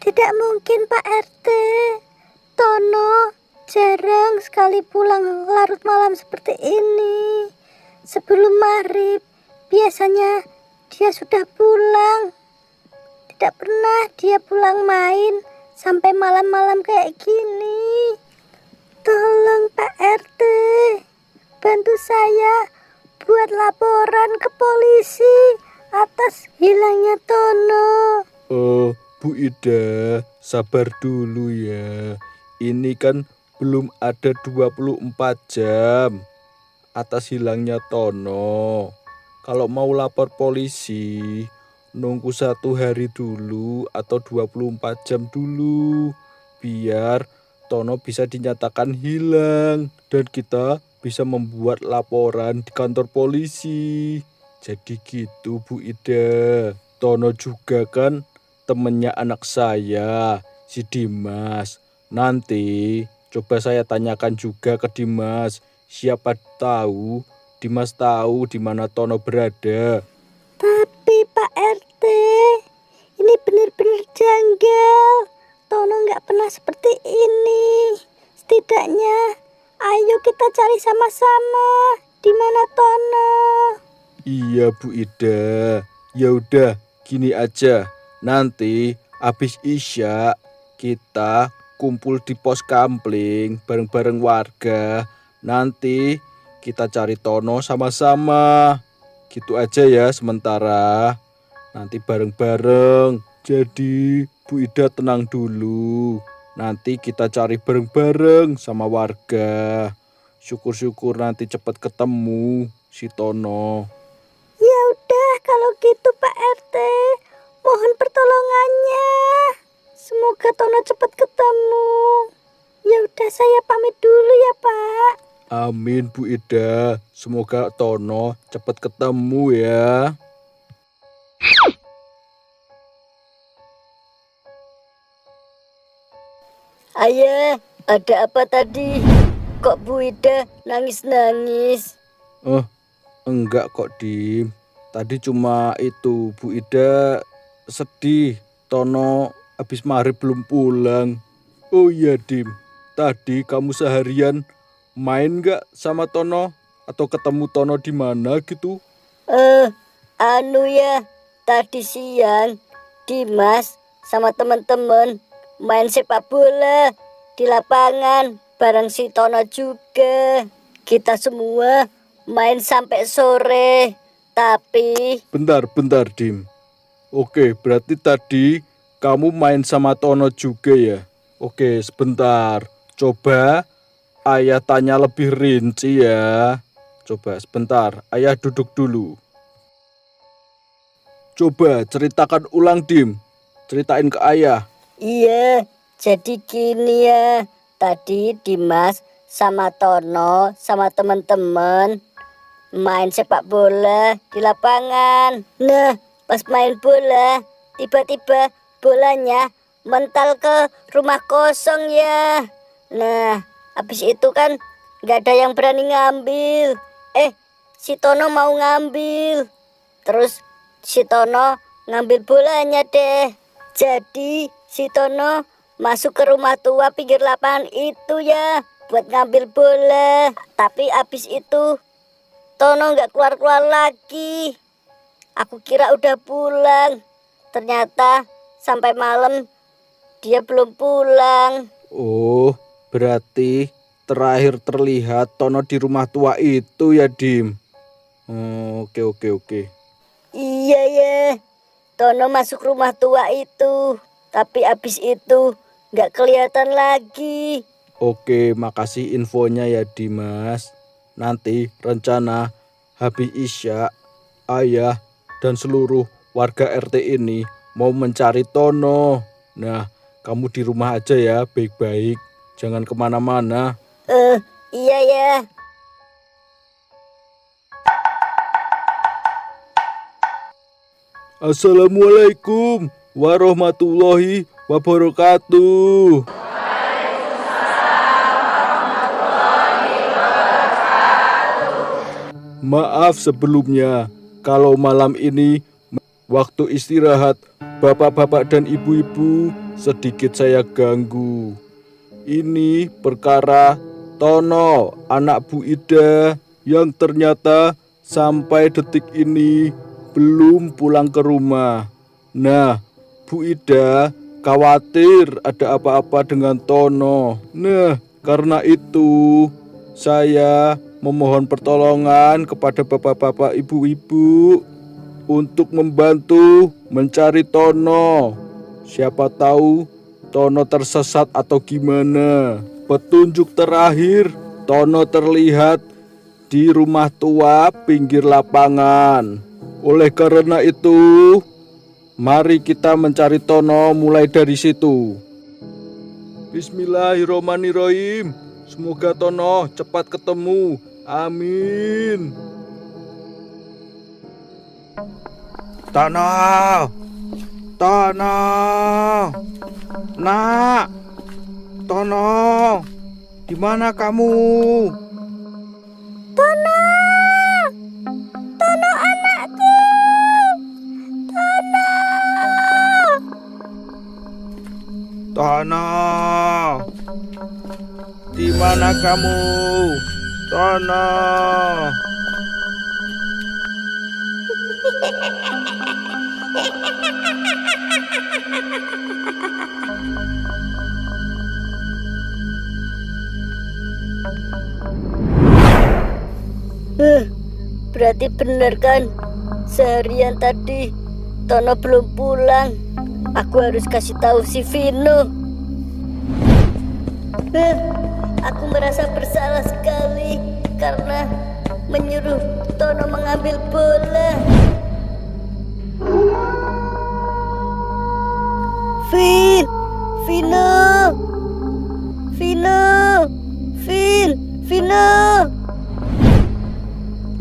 Tidak mungkin Pak RT. Tono jarang sekali pulang larut malam seperti ini. Sebelum maghrib biasanya dia sudah pulang. Tidak pernah dia pulang main sampai malam-malam kayak gini. Tolong Pak RT, bantu saya buat laporan ke polisi atas hilangnya Tono. Oh, Bu Ida, sabar dulu ya. Ini kan belum ada 24 jam atas hilangnya Tono. Kalau mau lapor polisi, nunggu 1 hari dulu atau 24 jam dulu. Biar Tono bisa dinyatakan hilang dan kita bisa membuat laporan di kantor polisi. Jadi gitu Bu Ida. Tono juga kan temennya anak saya, si Dimas. Nanti coba saya tanyakan juga ke Dimas. Siapa tahu Dimas tahu di mana Tono berada. Tapi Pak RT, ini benar-benar janggal. Tono nggak pernah seperti ini. Setidaknya, ayo kita cari sama-sama di mana Tono. Iya Bu Ida. Ya udah, gini aja. Nanti habis Isya kita kumpul di pos kampling bareng-bareng warga. Nanti kita cari Tono sama-sama. Gitu aja ya sementara. Nanti bareng-bareng. Jadi Bu Ida tenang dulu. Nanti kita cari bareng-bareng sama warga. Syukur-syukur nanti cepat ketemu si Tono. Ya udah kalau gitu Pak RT, mohon pertolongannya. Semoga Tono cepat ketemu. Ya udah saya pamit dulu ya Pak. Amin Bu Ida. Semoga Tono cepat ketemu ya. Ayah, ada apa tadi? Kok Bu Ida nangis-nangis? Oh, enggak kok Dim. Tadi cuma itu Bu Ida sedih. Tono habis maghrib belum pulang. Oh iya Dim, tadi kamu seharian main nggak sama Tono? Atau ketemu Tono di mana gitu? Ya, tadi siang Dimas sama teman-teman main sepak bola di lapangan bareng si Tono juga. Kita semua main sampai sore. Tapi Bentar Dim. Oke, berarti tadi kamu main sama Tono juga ya? Oke, sebentar. Coba ayah tanya lebih rinci ya. Coba sebentar, ayah duduk dulu. Coba ceritakan ulang Dim. Ceritain ke ayah. iya, jadi gini ya. Tadi Dimas sama Tono sama teman-teman main sepak bola di lapangan. Nah, pas main bola, tiba-tiba bolanya mental ke rumah kosong ya. Nah, habis itu kan nggak ada yang berani ngambil. Si Tono mau ngambil. Terus si Tono ngambil bolanya deh. Jadi si Tono masuk ke rumah tua pinggir lapangan itu ya buat ngambil bola. Tapi habis itu Tono nggak keluar-keluar lagi. Aku kira udah pulang. Ternyata sampai malam dia belum pulang. Oh, berarti terakhir terlihat Tono di rumah tua itu ya Dim. Oke. Iya ya, Tono masuk rumah tua itu. Tapi habis itu nggak kelihatan lagi. Oke, makasih infonya ya Dimas. Nanti rencana habis Isya, ayah dan seluruh warga RT ini mau mencari Tono. Nah, kamu di rumah aja ya, baik-baik. Jangan kemana-mana. Iya ya. Assalamualaikum warahmatullahi wabarakatuh. Maaf sebelumnya kalau malam ini waktu istirahat bapak-bapak dan ibu-ibu sedikit saya ganggu. Ini perkara Tono, anak Bu Ida yang ternyata sampai detik ini belum pulang ke rumah. Nah, Bu Ida khawatir ada apa-apa dengan Tono. Nah, karena itu saya memohon pertolongan kepada bapak-bapak ibu-ibu untuk membantu mencari Tono. Siapa tahu Tono tersesat atau gimana. Petunjuk terakhir, Tono terlihat di rumah tua pinggir lapangan. Oleh karena itu, mari kita mencari Tono mulai dari situ. Bismillahirrahmanirrahim. Semoga Tono cepat ketemu. Amin. Tono, Tono, nak, Tono, di mana kamu? Tono anakku, Tono. Tono, di mana kamu? Tono. Berarti benar kan? Seharian tadi Tono belum pulang. Aku harus kasih tahu si Vino. Aku merasa bersalah sekali karena menyuruh Tono mengambil bola. Vino,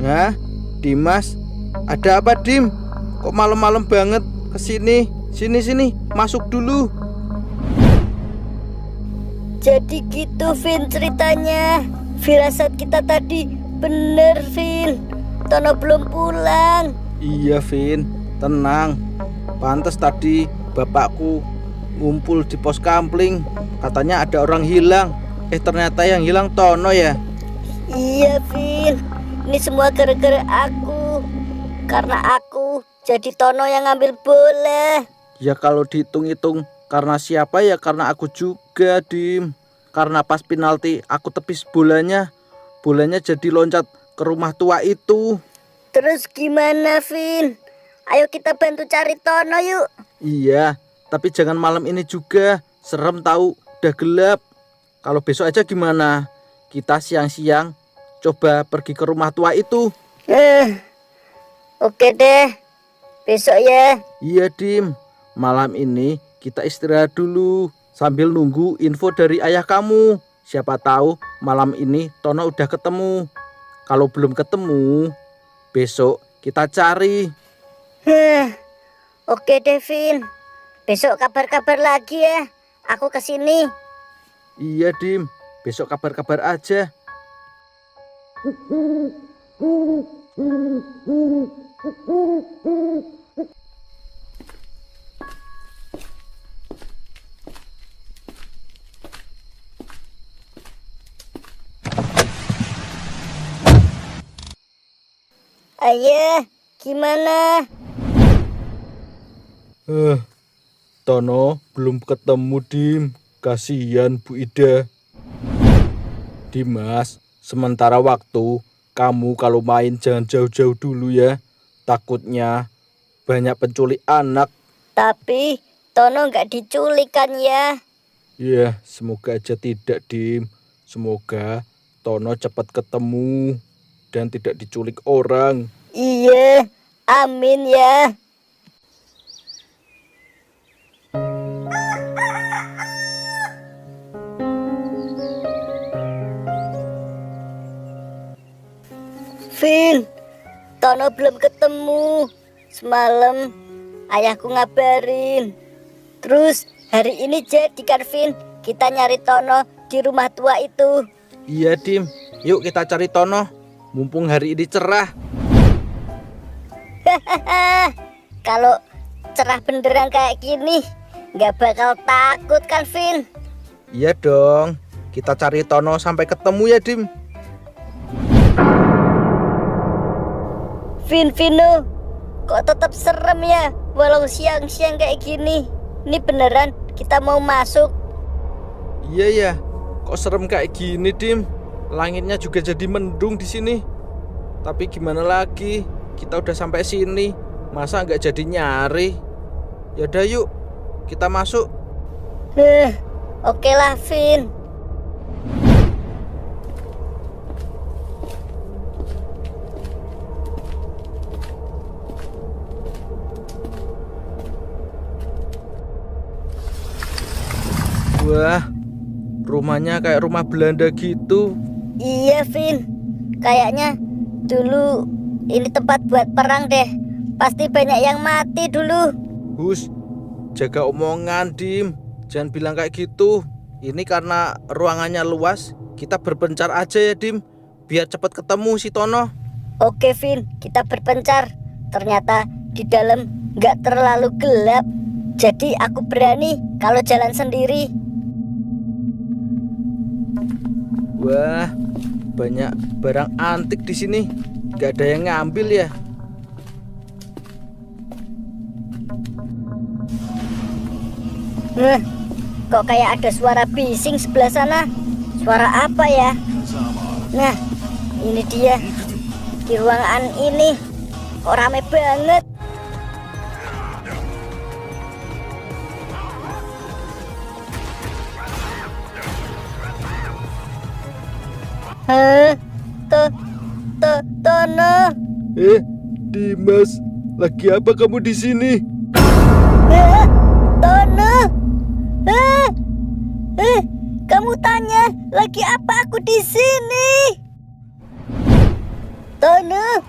Hah? Dimas, ada apa Dim? Kok malam-malam banget kesini? Sini, masuk dulu. Jadi gitu Vin ceritanya. Firasat kita tadi bener Vin. Tono belum pulang. Iya Vin, tenang. Pantes tadi bapakku ngumpul di pos kampling. Katanya ada orang hilang. Ternyata yang hilang Tono ya. Iya Vin, ini semua gara-gara aku. Karena aku jadi Tono yang ngambil bola. Ya kalau dihitung-hitung karena siapa ya karena aku juga Dim. Karena pas penalti aku tepis bolanya jadi loncat ke rumah tua itu. Terus gimana Vin? Ayo kita bantu cari Tono yuk. Iya, tapi jangan malam ini juga. Serem tahu, udah gelap. Kalau besok aja gimana? Kita siang-siang coba pergi ke rumah tua itu. Oke deh, besok ya. Iya Dim, malam ini kita istirahat dulu sambil nunggu info dari ayah kamu. Siapa tahu malam ini Tono udah ketemu. Kalau belum ketemu, besok kita cari. Oke deh Vin, besok kabar-kabar lagi ya. Aku kesini. Iya Dim, besok kabar-kabar aja. Ayah, gimana? Tono belum ketemu Dim. Kasihan Bu Ida. Dimas, sementara waktu kamu kalau main jangan jauh-jauh dulu ya. Takutnya banyak penculik anak. Tapi Tono nggak diculik kan ya? Ya, semoga aja tidak Dim. Semoga Tono cepat ketemu dan tidak diculik orang. Iya, amin ya. Vin, Tono belum ketemu. Semalam ayahku ngabarin. Terus hari ini jadi kan Vin, kita nyari Tono di rumah tua itu. Iya Dim, yuk kita cari Tono. mumpung hari ini cerah. Kalau cerah beneran kayak gini, nggak bakal takut kan, Vin? Iya dong, kita cari Tono sampai ketemu ya, Dim. Vino, kok tetap serem ya walau siang-siang kayak gini? Ini beneran kita mau masuk? Iya ya, kok serem kayak gini, Dim? Langitnya juga jadi mendung di sini. Tapi gimana lagi? Kita udah sampai sini, masa nggak jadi nyari? Yaudah yuk, kita masuk. Oke lah, Vin. Wah, rumahnya kayak rumah Belanda gitu. Iya, Vin. Kayaknya dulu ini tempat buat perang deh. Pasti banyak yang mati dulu. Hus, jaga omongan, Dim. Jangan bilang kayak gitu. Ini karena ruangannya luas, kita berpencar aja ya, Dim. Biar cepat ketemu si Tono. Oke, Vin, kita berpencar. Ternyata di dalam nggak terlalu gelap. Jadi aku berani kalau jalan sendiri. Wah, banyak barang antik di sini. Gak ada yang ngambil ya. Kok kayak ada suara bising sebelah sana? Suara apa ya? Nah, ini dia. Di ruangan ini kok rame banget. Tono. Dimas, lagi apa kamu di sini? Tono. Kamu tanya lagi apa aku di sini? Tono,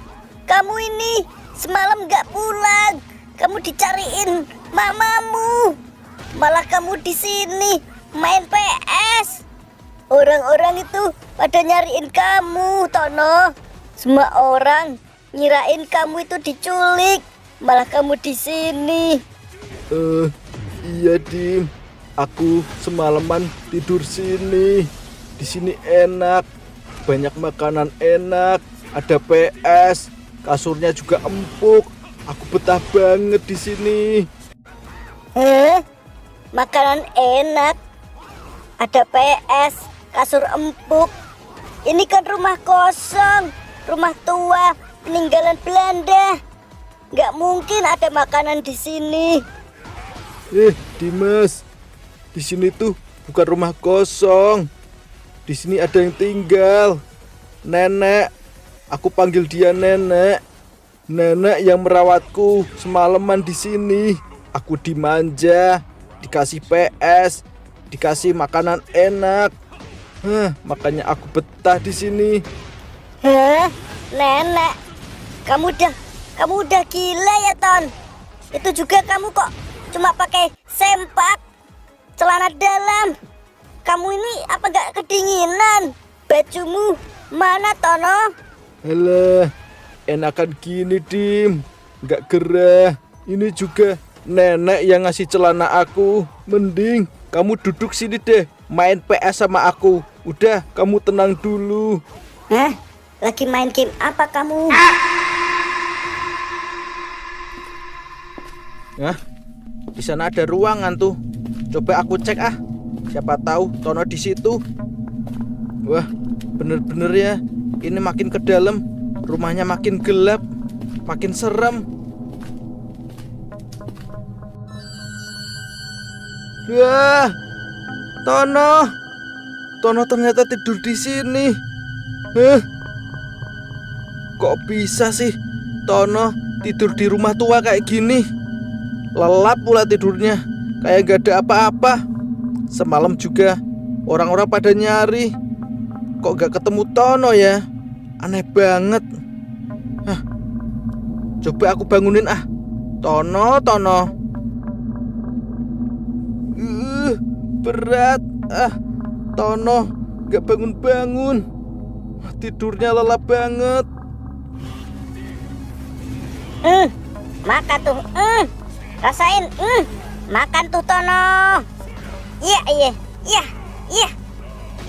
kamu ini semalam nggak pulang. Kamu dicariin mamamu. Malah kamu di sini main PS. Orang-orang itu pada nyariin kamu, Tono. Semua orang ngirain kamu itu diculik, malah kamu di sini. Iya, Dim. Aku semalaman tidur sini. Di sini enak. Banyak makanan enak, ada PS, kasurnya juga empuk. Aku betah banget di sini. Makanan enak, ada PS, kasur empuk. Ini kan rumah kosong, rumah tua, peninggalan Belanda. Nggak mungkin ada makanan di sini. Dimas, di sini tuh bukan rumah kosong. Di sini ada yang tinggal. Nenek, aku panggil dia nenek. Nenek yang merawatku semalaman di sini. Aku dimanja, dikasih PS, dikasih makanan enak. Makanya aku betah di sini. Nenek, kamu udah gila ya, Ton? Itu juga kamu kok cuma pakai sempak, celana dalam. Kamu ini apa gak kedinginan? Bajumu mana, Tono? Alah, enakan gini, Dim. Gak gerah. Ini juga nenek yang ngasih celana aku. Mending kamu duduk sini deh, main PS sama aku. Udah, kamu tenang dulu. Lagi main game apa kamu? Di sana ada ruangan tuh. Coba aku cek ah. Siapa tahu Tono di situ. Wah, bener-bener ya. Ini makin ke dalam, rumahnya makin gelap, makin serem. Wah, Tono ternyata tidur di sini. Kok bisa sih Tono tidur di rumah tua kayak gini? Lelap pula tidurnya, kayak gak ada apa-apa. Semalam juga orang-orang pada nyari, kok gak ketemu Tono ya? Aneh banget. Coba aku bangunin ah. Tono. Berat. Tono gak bangun-bangun. Tidurnya lelap banget. Makan tuh. Rasain. Makan tuh Tono. Iya.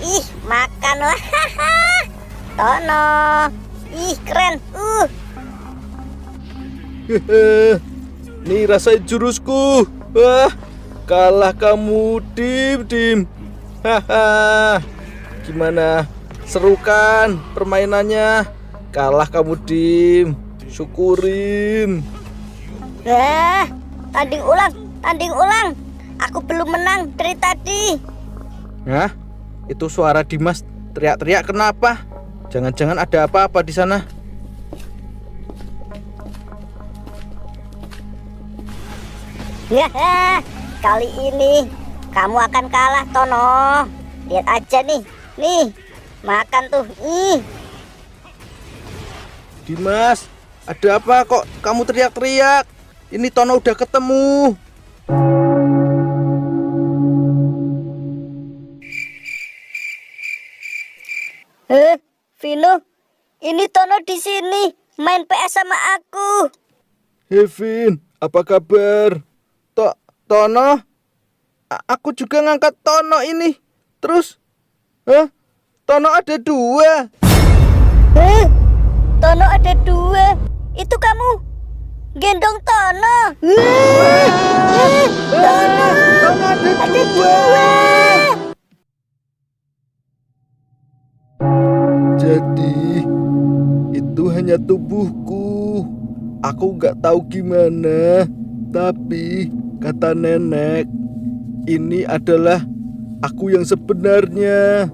Ih, makan wah. Tono. Ih, keren. Nih rasain jurusku. Wah, kalah kamu, Dim. Haha. Gimana? Seru kan permainannya? Kalah kamu, Dim. Syukurin. Tanding ulang. Aku belum menang dari tadi. Hah? Itu suara Dimas teriak-teriak kenapa? Jangan-jangan ada apa-apa di sana. Kali ini kamu akan kalah, Tono. Lihat aja nih. Makan tuh. Dimas, ada apa kok kamu teriak-teriak? Ini Tono udah ketemu. Vino, ini Tono di sini main PS sama aku. Vin, apa kabar? Tono? Aku juga ngangkat Tono ini. Terus? Tono ada 2. Tono ada 2. Itu kamu gendong Tono. Tono ada 2. Jadi itu hanya tubuhku. Aku gak tahu gimana. Tapi kata nenek, ini adalah aku yang sebenarnya.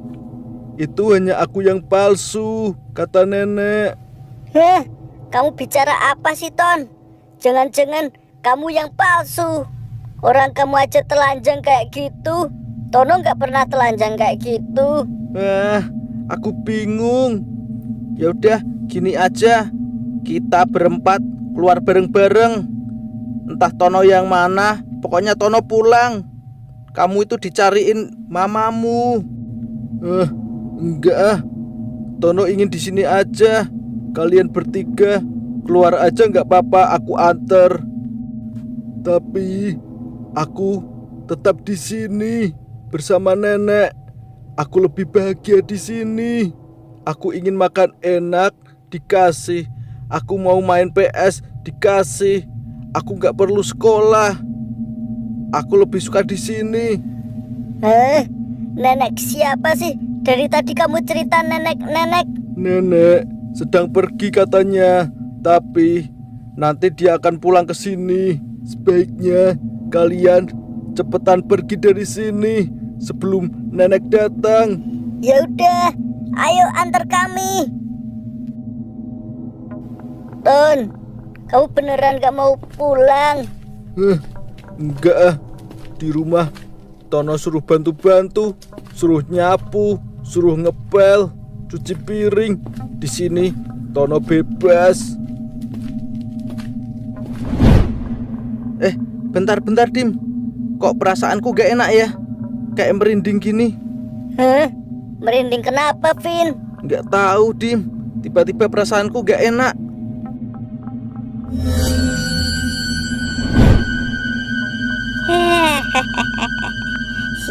Itu hanya aku yang palsu, kata nenek. Kamu bicara apa sih, Ton? Jangan-jangan kamu yang palsu. Orang kamu aja telanjang kayak gitu. Tono gak pernah telanjang kayak gitu. Aku bingung. Ya udah, gini aja. Kita berempat keluar bareng-bareng. Entah Tono yang mana, pokoknya Tono pulang. Kamu itu dicariin mamamu. Enggak. Tono ingin di sini aja. Kalian bertiga keluar aja nggak apa-apa, aku anter. Tapi aku tetap di sini bersama nenek. Aku lebih bahagia di sini. Aku ingin makan enak, dikasih. Aku mau main PS, dikasih. Aku nggak perlu sekolah. Aku lebih suka di sini. Nenek siapa sih? Dari tadi kamu cerita nenek. Nenek sedang pergi katanya. Tapi nanti dia akan pulang ke sini. Sebaiknya kalian cepetan pergi dari sini sebelum nenek datang. Ya udah, ayo antar kami. Ton, kamu beneran gak mau pulang? Enggak. Di rumah Tono suruh bantu-bantu, suruh nyapu, suruh ngepel, cuci piring. Di sini Tono bebas. Bentar Dim. Kok perasaanku gak enak ya? Kayak merinding gini. Merinding kenapa, Vin? Gak tahu, Dim. Tiba-tiba perasaanku gak enak.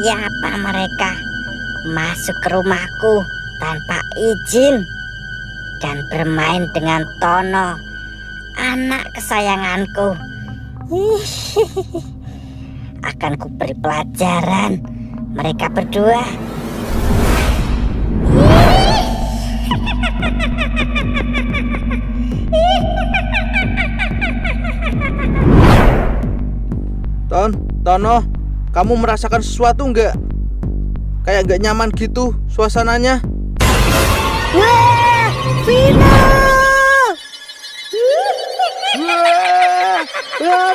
Siapa mereka masuk ke rumahku tanpa izin dan bermain dengan Tono, anak kesayanganku? Akan kuberi pelajaran mereka berdua. Tono, kamu merasakan sesuatu nggak? Kayak nggak nyaman gitu suasananya. Wah, Vino!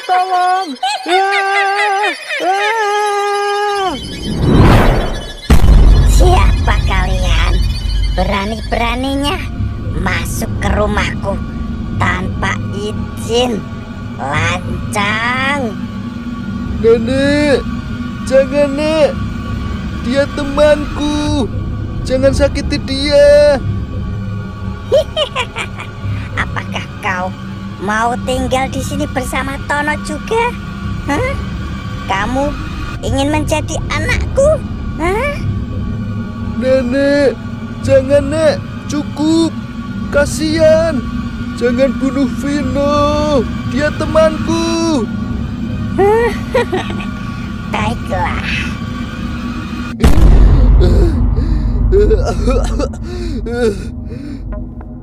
Tolong! Siapa kalian? Berani-beraninya masuk ke rumahku tanpa izin? Lancang! Nenek, jangan, Nek. Dia temanku. Jangan sakiti dia. Apakah kau mau tinggal di sini bersama Tono juga? Hah? Kamu ingin menjadi anakku? Hah? Nenek, jangan Nek, cukup. Kasihan. Jangan bunuh Vino. Dia temanku. Baiklah.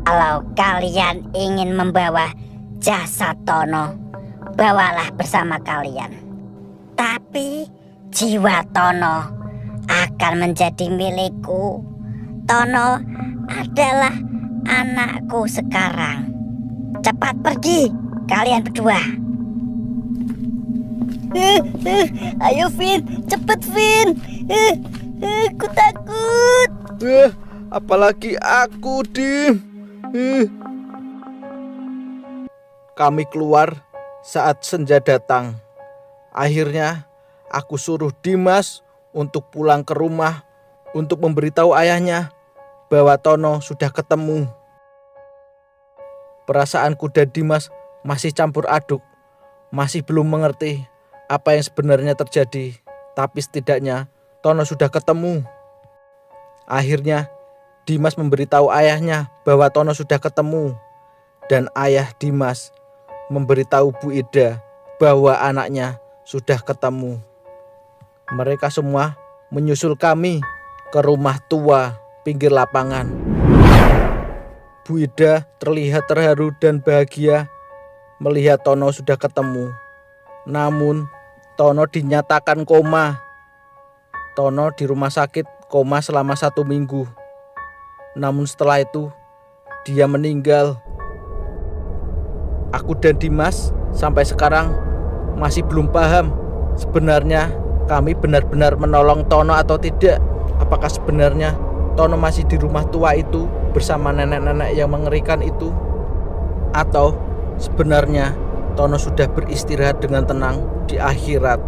Kalau kalian ingin membawa jasad Tono, bawalah bersama kalian. Tapi jiwa Tono akan menjadi milikku. Tono adalah anakku sekarang. Cepat pergi, kalian berdua. Ayo Vin, cepet Vin. Aku takut. Apalagi aku, Dim. Kami keluar saat senja datang. Akhirnya aku suruh Dimas untuk pulang ke rumah untuk memberitahu ayahnya bahwa Tono sudah ketemu. Perasaanku dan Dimas masih campur aduk, masih belum mengerti apa yang sebenarnya terjadi. Tapi setidaknya Tono sudah ketemu. Akhirnya Dimas memberitahu ayahnya bahwa Tono sudah ketemu. Dan ayah Dimas memberitahu Bu Ida bahwa anaknya sudah ketemu. Mereka semua menyusul kami ke rumah tua pinggir lapangan. Bu Ida terlihat terharu dan bahagia melihat Tono sudah ketemu. Namun Tono dinyatakan koma. Tono di rumah sakit koma selama 1 minggu. Namun setelah itu dia meninggal. Aku dan Dimas sampai sekarang masih belum paham sebenarnya kami benar-benar menolong Tono atau tidak. Apakah sebenarnya Tono masih di rumah tua itu bersama nenek-nenek yang mengerikan itu? Atau sebenarnya Tono sudah beristirahat dengan tenang di akhirat?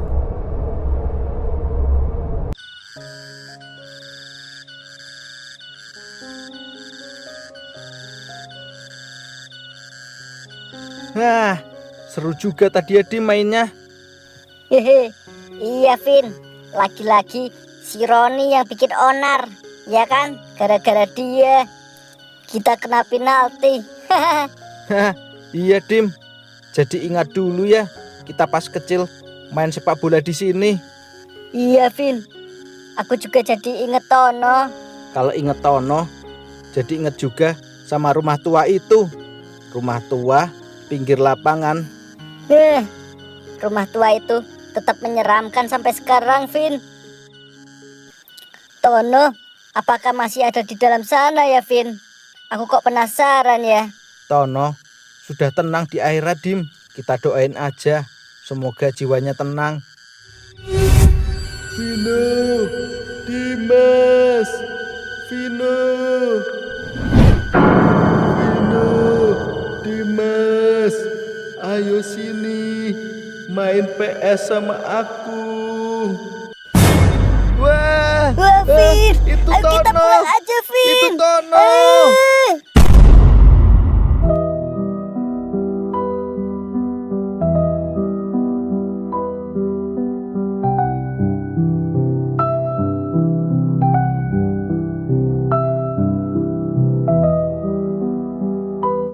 Nah, seru juga tadi ya Dim mainnya. Hehe, iya Vin, lagi-lagi si Roni yang bikin onar, ya kan? Gara-gara dia kita kena penalti. Iya Dim, jadi ingat dulu ya kita pas kecil main sepak bola di sini. Iya Vin, aku juga jadi inget Tono. Kalau inget Tono, jadi inget juga sama rumah tua itu. Rumah tua pinggir lapangan. Rumah tua itu tetap menyeramkan sampai sekarang, Vin. Tono, apakah masih ada di dalam sana ya, Vin? Aku kok penasaran ya. Tono sudah tenang di akhirat, Dim. Kita doain aja, semoga jiwanya tenang. Vino, Dimas, Vino, Dimas, ayo sini main PS sama aku. Wah, Vin, itu ayo kita Tono. pulang aja, Vin. Itu Tono.